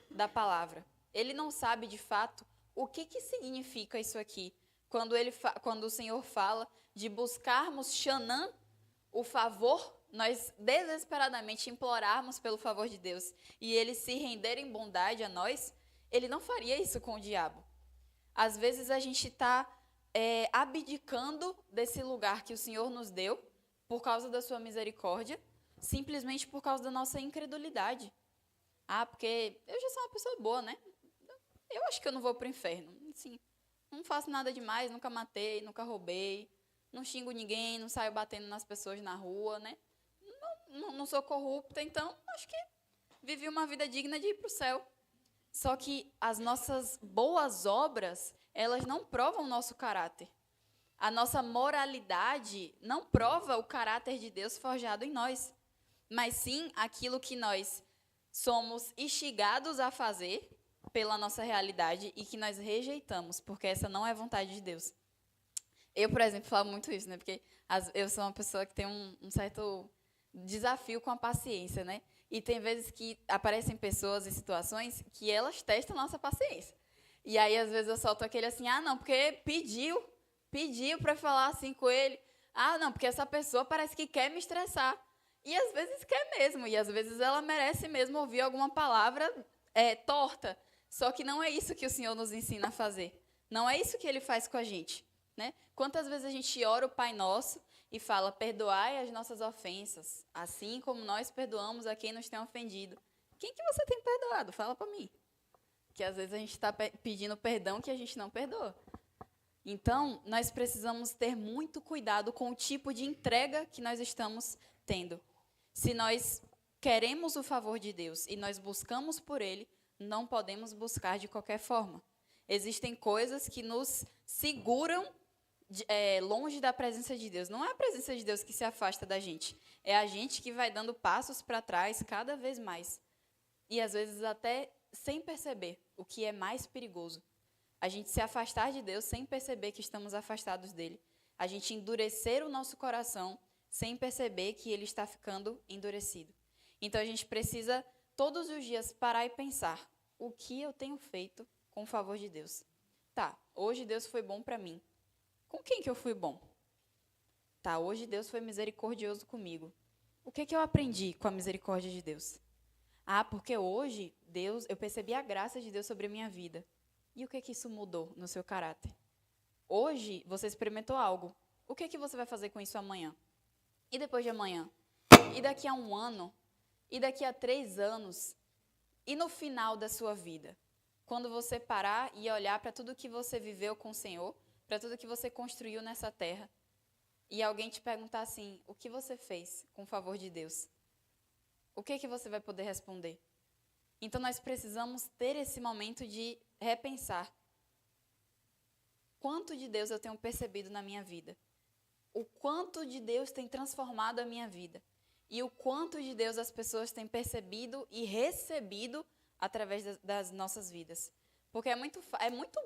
da palavra. Ele não sabe, de fato, o que significa isso aqui. Quando o Senhor fala de buscarmos Xanã, o favor, nós desesperadamente implorarmos pelo favor de Deus e ele se render em bondade a nós, ele não faria isso com o diabo. Às vezes a gente está abdicando desse lugar que o Senhor nos deu por causa da sua misericórdia, simplesmente por causa da nossa incredulidade. Ah, porque eu já sou uma pessoa boa, né? Eu acho que eu não vou para o inferno. Assim, não faço nada demais, nunca matei, nunca roubei, não xingo ninguém, não saio batendo nas pessoas na rua, né? Não sou corrupta, então acho que vivi uma vida digna de ir para o céu. Só que as nossas boas obras, elas não provam o nosso caráter. A nossa moralidade não prova o caráter de Deus forjado em nós, mas sim aquilo que nós somos instigados a fazer pela nossa realidade e que nós rejeitamos, porque essa não é a vontade de Deus. Eu, por exemplo, falo muito isso, né? Porque eu sou uma pessoa que tem um certo desafio com a paciência, né? E tem vezes que aparecem pessoas e situações que elas testam nossa paciência. E aí, às vezes, eu solto aquele assim, não, porque pediu para falar assim com ele. Ah, não, porque essa pessoa parece que quer me estressar. E às vezes quer mesmo, e às vezes ela merece mesmo ouvir alguma palavra torta. Só que não é isso que o Senhor nos ensina a fazer. Não é isso que Ele faz com a gente, né? Quantas vezes a gente ora o Pai Nosso e fala, perdoai as nossas ofensas, assim como nós perdoamos a quem nos tem ofendido. Quem que você tem perdoado? Fala para mim. Que às vezes a gente está pedindo perdão que a gente não perdoa. Então, nós precisamos ter muito cuidado com o tipo de entrega que nós estamos tendo. Se nós queremos o favor de Deus e nós buscamos por Ele, não podemos buscar de qualquer forma. Existem coisas que nos seguram longe da presença de Deus. Não é a presença de Deus que se afasta da gente. É a gente que vai dando passos para trás cada vez mais. E às vezes até sem perceber, o que é mais perigoso. A gente se afastar de Deus sem perceber que estamos afastados dele. A gente endurecer o nosso coração sem perceber que ele está ficando endurecido. Então a gente precisa todos os dias parar e pensar, o que eu tenho feito com o favor de Deus? Tá, hoje Deus foi bom para mim. Com quem que eu fui bom? Tá, hoje Deus foi misericordioso comigo. O que eu aprendi com a misericórdia de Deus? Ah, porque hoje eu percebi a graça de Deus sobre a minha vida. E o que isso mudou no seu caráter? Hoje você experimentou algo. O que você vai fazer com isso amanhã? E depois de amanhã? E daqui a 1 ano? E daqui a 3 anos? E no final da sua vida? Quando você parar e olhar para tudo que você viveu com o Senhor, para tudo que você construiu nessa terra, e alguém te perguntar assim, o que você fez com o favor de Deus? O que você vai poder responder? Então nós precisamos ter esse momento de repensar. Quanto de Deus eu tenho percebido na minha vida? O quanto de Deus tem transformado a minha vida? E o quanto de Deus as pessoas têm percebido e recebido através das nossas vidas? Porque é muito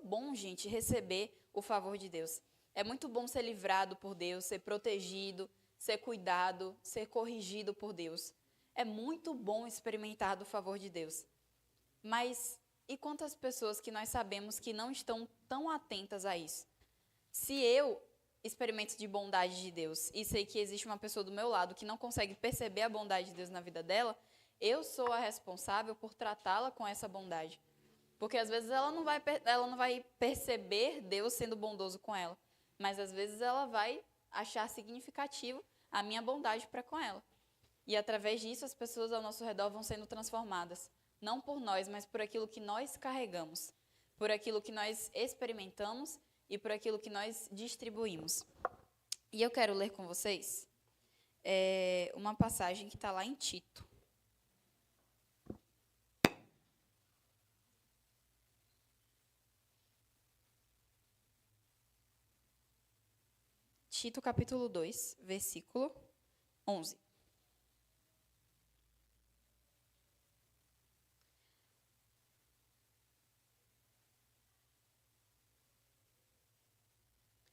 bom, gente, receber o favor de Deus. É muito bom ser livrado por Deus, ser protegido, ser cuidado, ser corrigido por Deus. É muito bom experimentar do favor de Deus. Mas e quantas pessoas que nós sabemos que não estão tão atentas a isso? Se eu experimento de bondade de Deus e sei que existe uma pessoa do meu lado que não consegue perceber a bondade de Deus na vida dela, eu sou a responsável por tratá-la com essa bondade. Porque às vezes ela não vai perceber Deus sendo bondoso com ela, mas às vezes ela vai achar significativo a minha bondade para com ela. E através disso as pessoas ao nosso redor vão sendo transformadas. Não por nós, mas por aquilo que nós carregamos, por aquilo que nós experimentamos e por aquilo que nós distribuímos. E eu quero ler com vocês uma passagem que está lá em Tito. Tito, capítulo 2, versículo 11.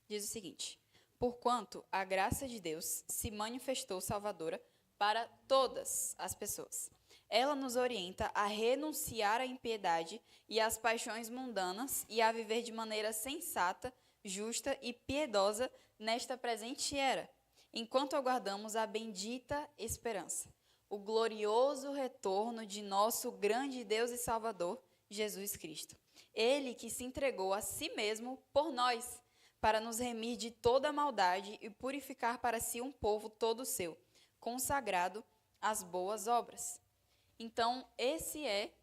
Diz o seguinte: porquanto a graça de Deus se manifestou salvadora para todas as pessoas. Ela nos orienta a renunciar à impiedade e às paixões mundanas e a viver de maneira sensata, justa e piedosa nesta presente era, enquanto aguardamos a bendita esperança, o glorioso retorno de nosso grande Deus e Salvador, Jesus Cristo. Ele que se entregou a si mesmo por nós, para nos remir de toda maldade e purificar para si um povo todo seu, consagrado às boas obras. Então, esse é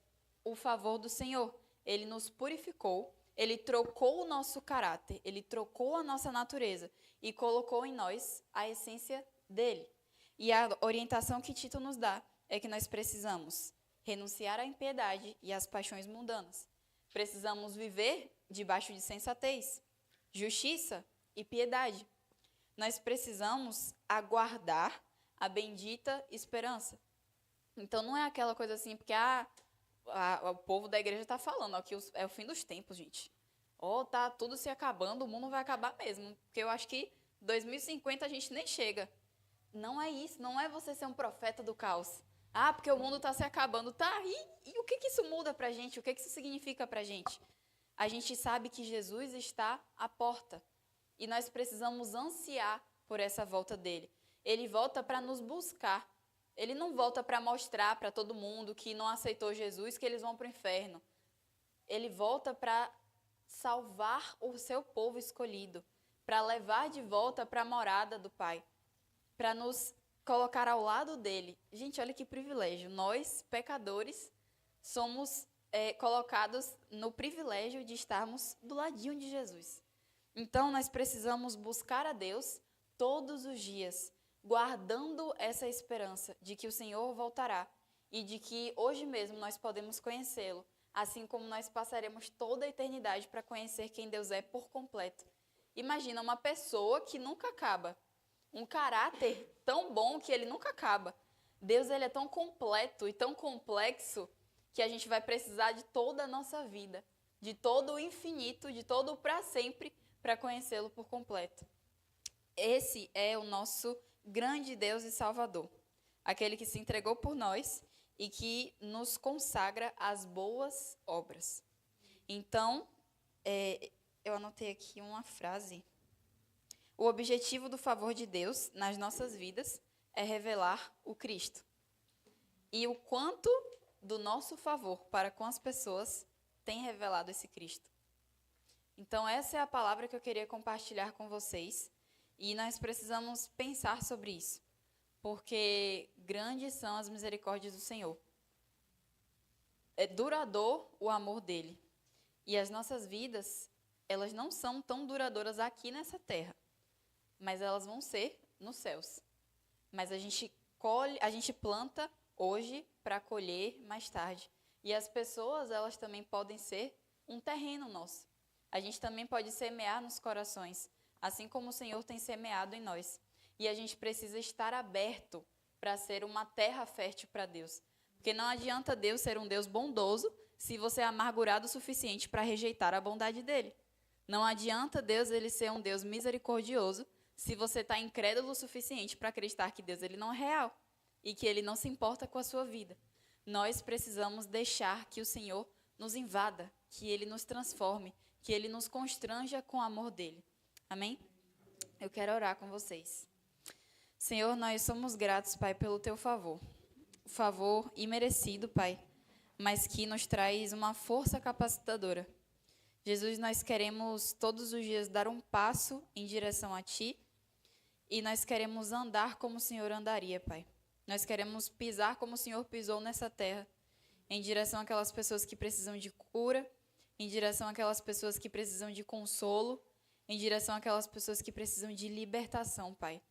o favor do Senhor. Ele nos purificou, ele trocou o nosso caráter, ele trocou a nossa natureza e colocou em nós a essência dele. E a orientação que Tito nos dá é que nós precisamos renunciar à impiedade e às paixões mundanas. Precisamos viver debaixo de sensatez, justiça e piedade. Nós precisamos aguardar a bendita esperança. Então não é aquela coisa assim, porque o povo da igreja está falando, ó, que é o fim dos tempos, gente. Tá tudo se acabando, o mundo vai acabar mesmo. Porque eu acho que 2050 a gente nem chega. Não é isso, não é você ser um profeta do caos. Porque o mundo está se acabando. Tá, e o que isso muda para a gente? O que isso significa para a gente? A gente sabe que Jesus está à porta. E nós precisamos ansiar por essa volta dele. Ele volta para nos buscar. Ele não volta para mostrar para todo mundo que não aceitou Jesus que eles vão para o inferno. Ele volta para salvar o seu povo escolhido, para levar de volta para a morada do Pai, para nos colocar ao lado dele. Gente, olha que privilégio. Nós, pecadores, somos colocados no privilégio de estarmos do ladinho de Jesus. Então, nós precisamos buscar a Deus todos os dias, guardando essa esperança de que o Senhor voltará e de que hoje mesmo nós podemos conhecê-lo, assim como nós passaremos toda a eternidade para conhecer quem Deus é por completo. Imagina uma pessoa que nunca acaba, um caráter tão bom que ele nunca acaba. Deus, ele é tão completo e tão complexo que a gente vai precisar de toda a nossa vida, de todo o infinito, de todo o para sempre, para conhecê-lo por completo. Esse é o nosso grande Deus e Salvador, aquele que se entregou por nós e que nos consagra às boas obras. Então, eu anotei aqui uma frase. O objetivo do favor de Deus nas nossas vidas é revelar o Cristo. E o quanto do nosso favor para com as pessoas tem revelado esse Cristo. Então, essa é a palavra que eu queria compartilhar com vocês. E nós precisamos pensar sobre isso, porque grandes são as misericórdias do Senhor. É duradouro o amor dele. E as nossas vidas, elas não são tão duradouras aqui nessa terra, mas elas vão ser nos céus. Mas a gente planta hoje para colher mais tarde. E as pessoas, elas também podem ser um terreno nosso. A gente também pode semear nos corações, assim como o Senhor tem semeado em nós. E a gente precisa estar aberto para ser uma terra fértil para Deus. Porque não adianta Deus ser um Deus bondoso se você é amargurado o suficiente para rejeitar a bondade dele. Não adianta Deus ele ser um Deus misericordioso se você está incrédulo o suficiente para acreditar que Deus ele não é real e que ele não se importa com a sua vida. Nós precisamos deixar que o Senhor nos invada, que ele nos transforme, que ele nos constranja com o amor dele. Amém? Eu quero orar com vocês. Senhor, nós somos gratos, Pai, pelo teu favor. Favor imerecido, Pai, mas que nos traz uma força capacitadora. Jesus, nós queremos todos os dias dar um passo em direção a Ti e nós queremos andar como o Senhor andaria, Pai. Nós queremos pisar como o Senhor pisou nessa terra, em direção àquelas pessoas que precisam de cura, em direção àquelas pessoas que precisam de consolo, em direção àquelas pessoas que precisam de libertação, Pai,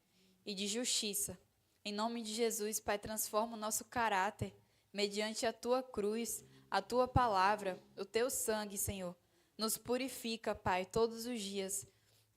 e de justiça. Em nome de Jesus, Pai, transforma o nosso caráter mediante a Tua cruz, a Tua palavra, o Teu sangue, Senhor. Nos purifica, Pai, todos os dias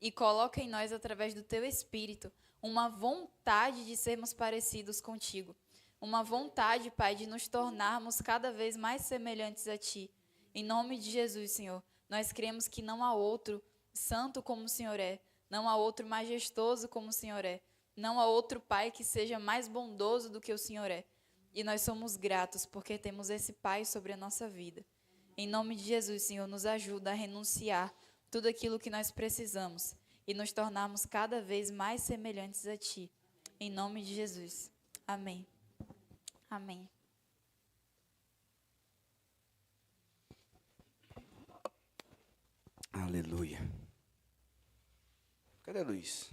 e coloca em nós, através do Teu Espírito, uma vontade de sermos parecidos contigo. Uma vontade, Pai, de nos tornarmos cada vez mais semelhantes a Ti. Em nome de Jesus, Senhor, nós cremos que não há outro santo como o Senhor é, não há outro majestoso como o Senhor é, não há outro Pai que seja mais bondoso do que o Senhor é. E nós somos gratos porque temos esse Pai sobre a nossa vida. Em nome de Jesus, Senhor, nos ajuda a renunciar tudo aquilo que nós precisamos e nos tornarmos cada vez mais semelhantes a Ti. Em nome de Jesus. Amém. Amém. Aleluia. Cadê Luiz?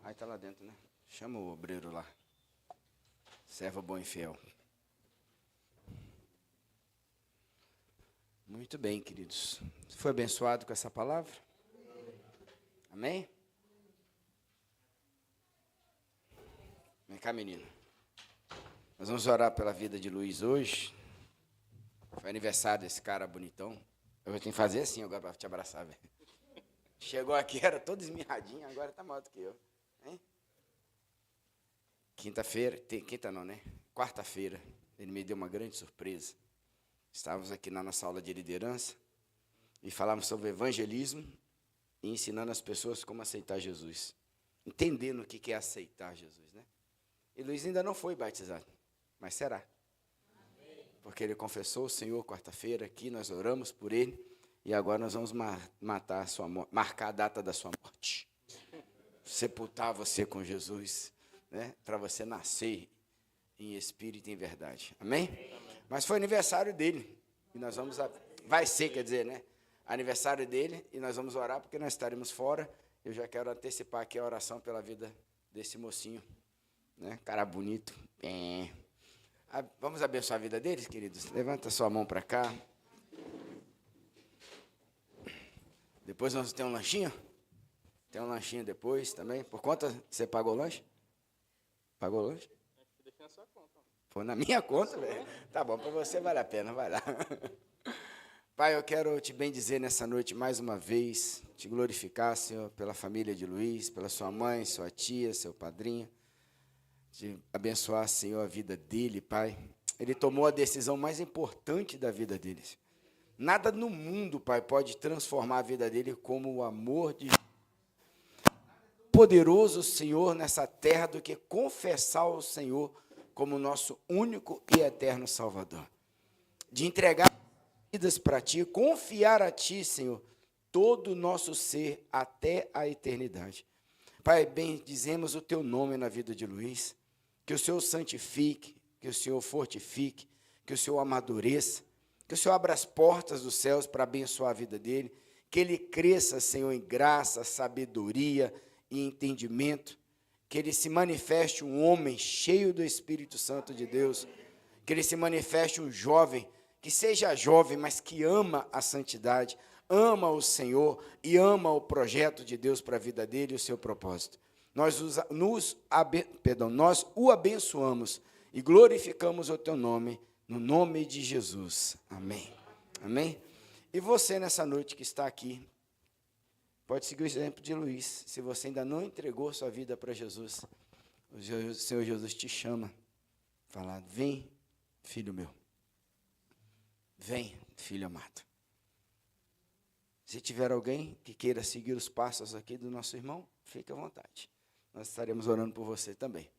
Aí tá lá dentro, né? Chama o obreiro lá. Servo bom e fiel. Muito bem, queridos. Você foi abençoado com essa palavra? Amém? Vem cá, menino. Nós vamos orar pela vida de Luiz hoje. Foi aniversário desse cara bonitão. Eu vou ter que fazer assim agora para te abraçar, velho. Chegou aqui, era todo esmirradinho, agora tá maior do que eu. Hein? Quinta-feira, quinta não, né? Quarta-feira, ele me deu uma grande surpresa. Estávamos aqui na nossa aula de liderança e falávamos sobre evangelismo e ensinando as pessoas como aceitar Jesus. Entendendo o que é aceitar Jesus, né? E Luiz ainda não foi batizado, mas será. Porque ele confessou o Senhor quarta-feira aqui, nós oramos por ele, e agora nós vamos marcar a data da sua morte. Sepultar você com Jesus, né? Para você nascer em espírito e em verdade. Amém? Mas foi aniversário dele, e nós vamos, vai ser, quer dizer, né? Aniversário dele, e nós vamos orar, porque nós estaremos fora. Eu já quero antecipar aqui a oração pela vida desse mocinho, né? Cara bonito. Vamos abençoar a vida deles, queridos? Levanta sua mão para cá. Depois nós temos um lanchinho? Tem um lanchinho depois também. Por conta, você pagou o lanche? Pagou o lanche? Deixa na sua conta. Foi na minha conta, velho. Tá bom, para você vale a pena, vai lá. Pai, eu quero te bendizer nessa noite mais uma vez, te glorificar, Senhor, pela família de Luiz, pela sua mãe, sua tia, seu padrinho. De abençoar, Senhor, a vida dele, Pai. Ele tomou a decisão mais importante da vida dele. Nada no mundo, Pai, pode transformar a vida dele como o amor de Jesus. Poderoso, Senhor, nessa terra do que confessar o Senhor como nosso único e eterno Salvador. De entregar vidas para Ti, confiar a Ti, Senhor, todo o nosso ser até a eternidade. Pai, bendizemos o Teu nome na vida de Luiz. Que o Senhor santifique, que o Senhor fortifique, que o Senhor amadureça, que o Senhor abra as portas dos céus para abençoar a vida dele, que ele cresça, Senhor, em graça, sabedoria e entendimento, que ele se manifeste um homem cheio do Espírito Santo de Deus, que ele se manifeste um jovem, que seja jovem, mas que ama a santidade, ama o Senhor e ama o projeto de Deus para a vida dele e o seu propósito. Nós o abençoamos e glorificamos o Teu nome, no nome de Jesus. Amém. Amém? E você, nessa noite que está aqui, pode seguir o exemplo de Luiz. Se você ainda não entregou sua vida para Jesus, o Senhor Jesus te chama, fala: vem, filho meu. Vem, filho amado. Se tiver alguém que queira seguir os passos aqui do nosso irmão, fique à vontade. Nós estaremos orando por você também.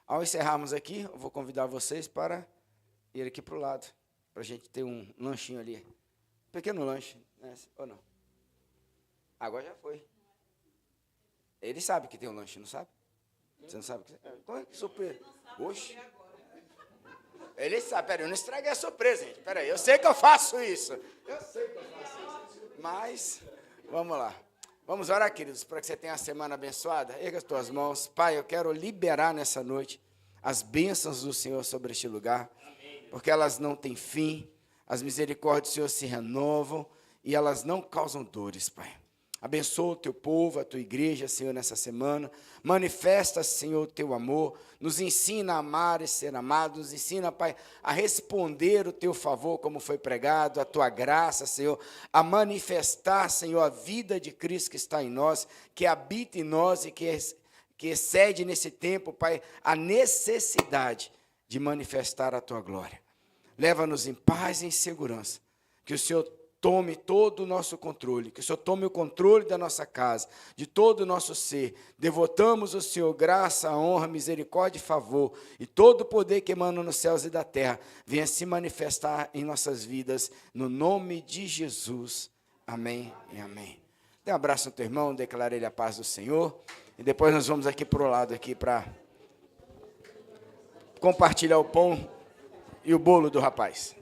Ao encerrarmos aqui, eu vou convidar vocês para ir aqui para o lado, para a gente ter um lanchinho ali. Um pequeno lanche, né? Ou não? Agora já foi. Ele sabe que tem um lanche, não sabe? Você não sabe? Como é que surpresa? Oxe. Ele sabe. Peraí, eu não estraguei a surpresa, gente. Peraí, eu sei que eu faço isso. Mas, vamos lá. Vamos orar, queridos, para que você tenha a semana abençoada. Erga as tuas mãos. Pai, eu quero liberar nessa noite as bênçãos do Senhor sobre este lugar, porque elas não têm fim, as misericórdias do Senhor se renovam e elas não causam dores, Pai. Abençoa o Teu povo, a Tua igreja, Senhor, nessa semana. Manifesta, Senhor, o Teu amor. Nos ensina a amar e ser amados. Nos ensina, Pai, a responder o Teu favor, como foi pregado, a Tua graça, Senhor. A manifestar, Senhor, a vida de Cristo que está em nós, que habita em nós e que excede nesse tempo, Pai, a necessidade de manifestar a Tua glória. Leva-nos em paz e em segurança. Que o Senhor tome todo o nosso controle, que o Senhor tome o controle da nossa casa, de todo o nosso ser. Devotamos ao Senhor graça, honra, misericórdia e favor, e todo o poder que emana nos céus e da terra, venha se manifestar em nossas vidas, no nome de Jesus. Amém e amém. Dê um abraço no teu irmão, declara ele a paz do Senhor, e depois nós vamos aqui para o lado, aqui para compartilhar o pão e o bolo do rapaz.